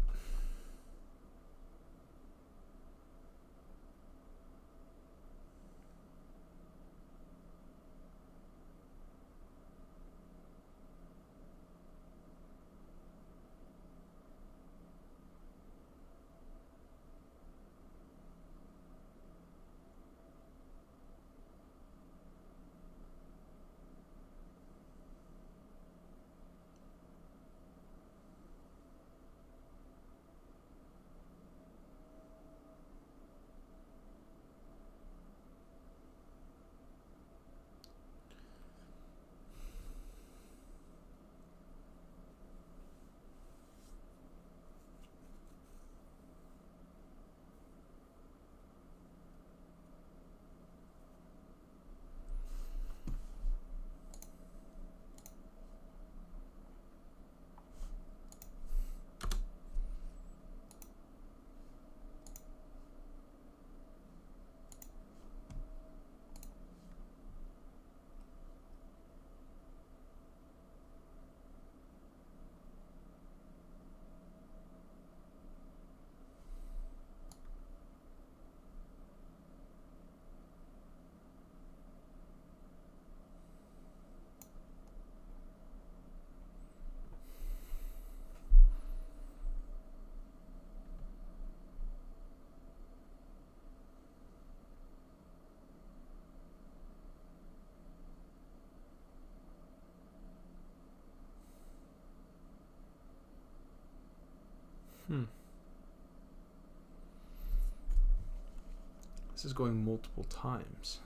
This is going multiple times.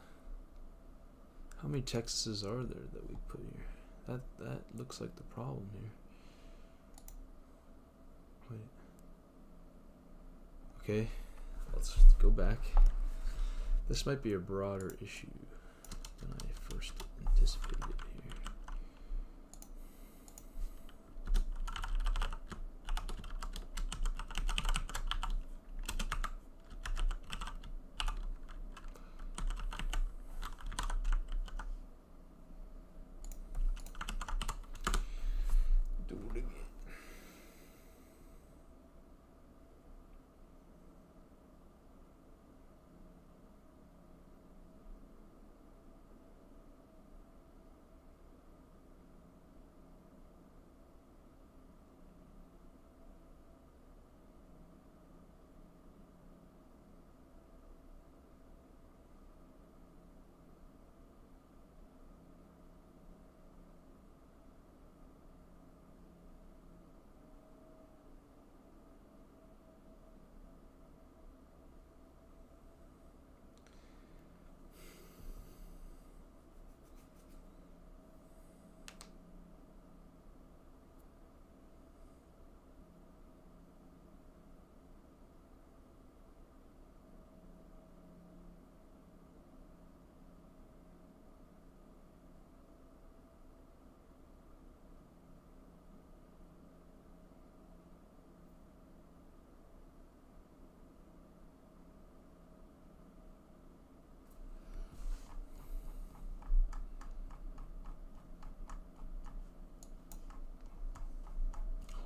How many Texases are there that we put here? That looks like the problem here. Okay, let's go back. This might be a broader issue than I first anticipated here. Do it again.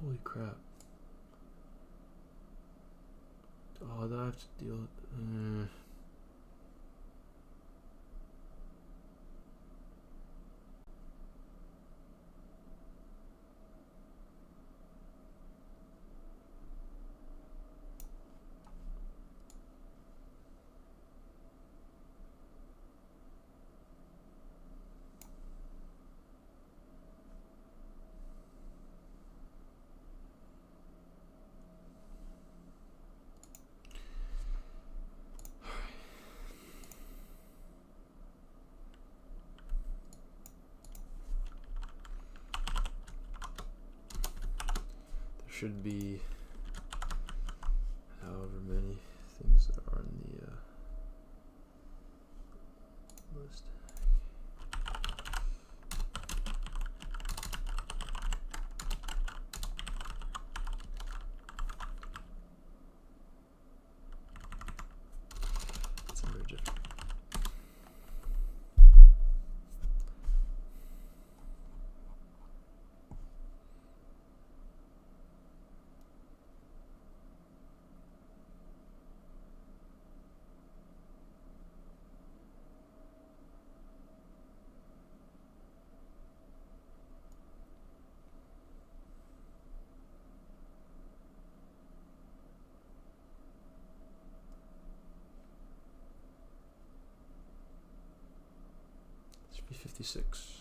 Holy crap. Oh, do I have to deal with... should be however many things there are in the list. It's emergent. Should be 56.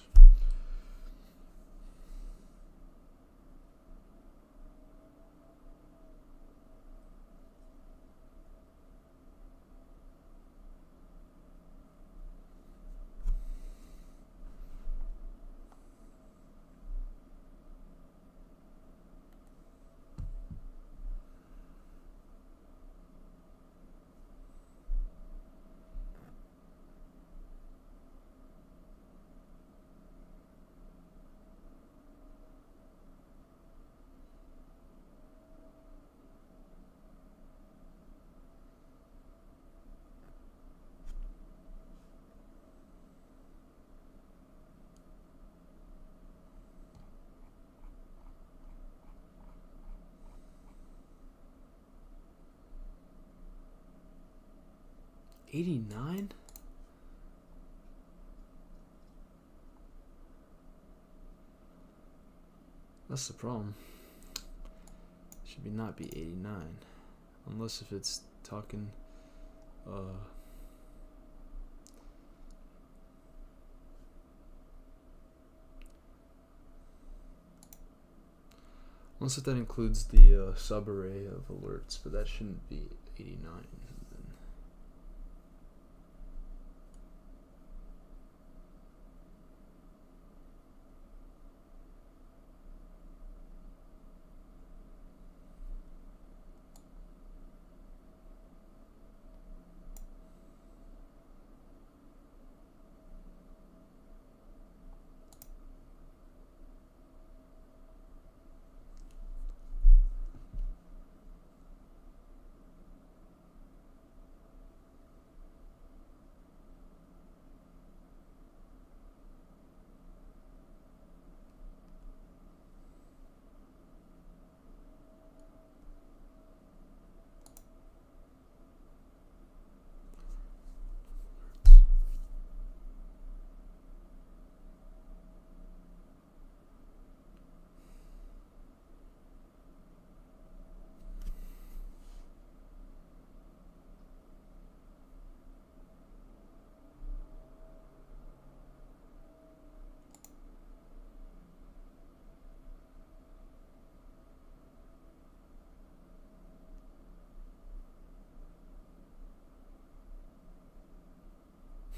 $89? That's the problem. Should be not be 89. Unless if it's talking unless if that includes the subarray of alerts, but that shouldn't be 89.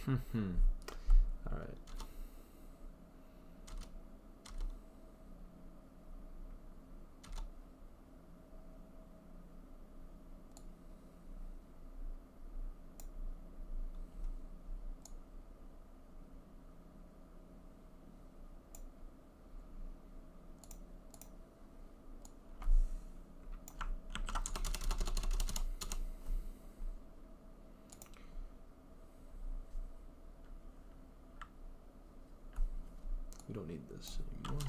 All right. We don't need this anymore.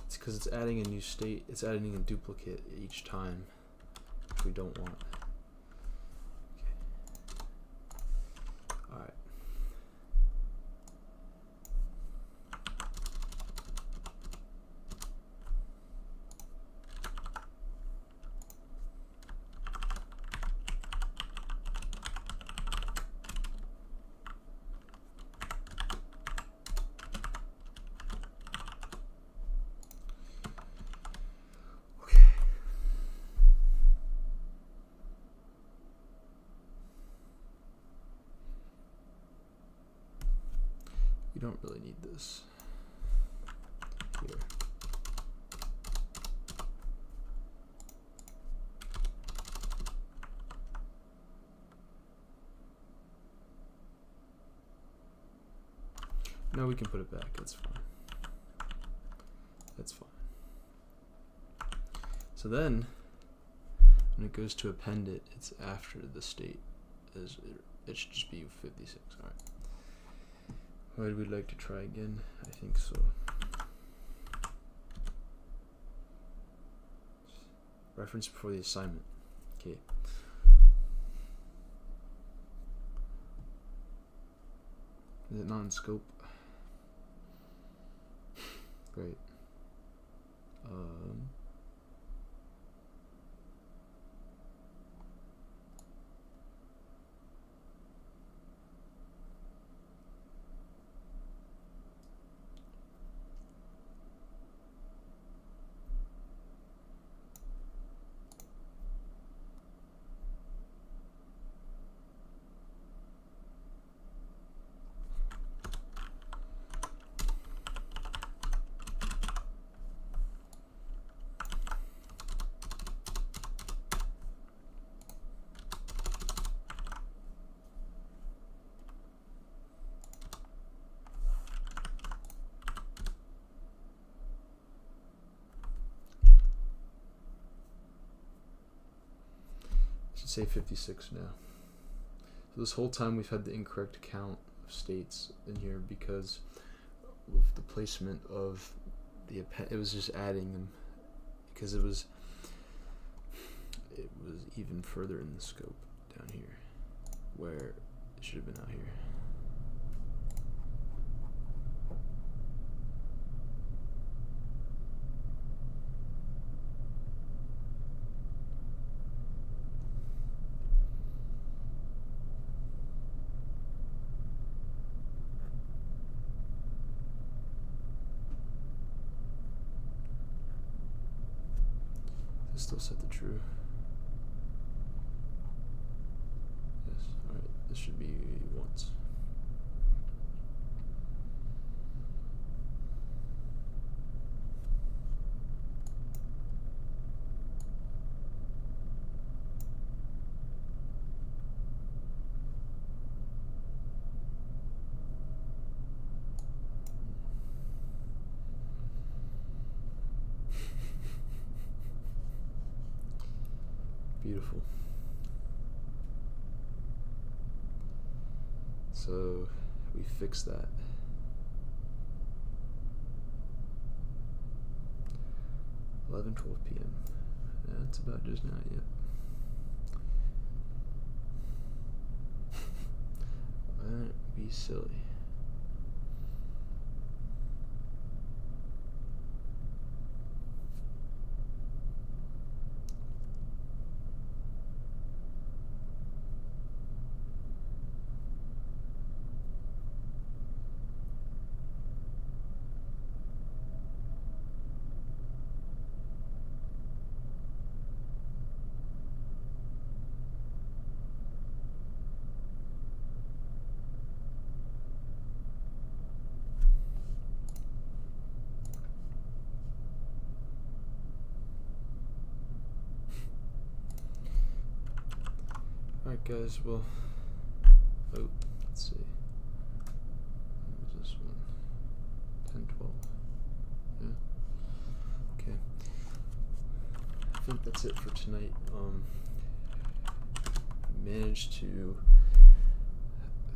It's because it's adding a new state. It's adding a duplicate each time, which we don't want. Alright. You don't really need this here. No, we can put it back. That's fine. That's fine. So then, when it goes to append it, it's after the state. It should just be 56. All right. Would we like to try again? I think so. Reference before the assignment. Okay. Is it not in scope? Great. Say 56 now. So this whole time we've had the incorrect count of states in here because of the placement of the it was just adding them because it was even further in the scope down here where it should have been out here. Still set the true. Yes, alright, this should be once. Beautiful. So we fix that. 11:12 p.m. That's about just not yet. Don't be silly. Alright guys, well, let's see, what was this one, 10, 12, yeah, okay, I think that's it for tonight. Managed to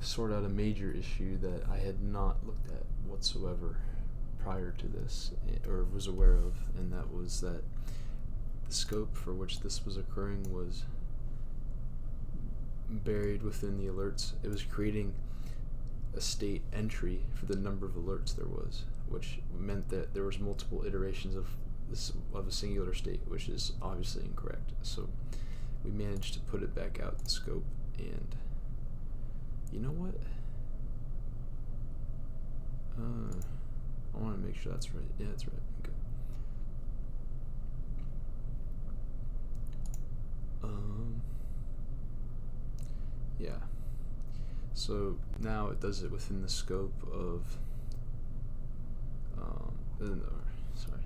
sort out a major issue that I had not looked at whatsoever prior to this, or was aware of, and that was that the scope for which this was occurring was buried within the alerts. It was creating a state entry for the number of alerts there was, which meant that there was multiple iterations of a singular state, which is obviously incorrect. So we managed to put it back out the scope, and you know what? I want to make sure that's right. Yeah, that's right. Okay. Yeah. So now it does it within the scope of. No, sorry,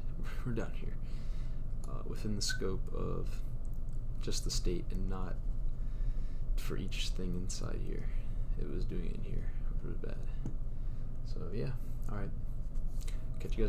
we're down here. Within the scope of just the state and not for each thing inside here. It was doing it in here, which was bad. So yeah, alright. Catch you guys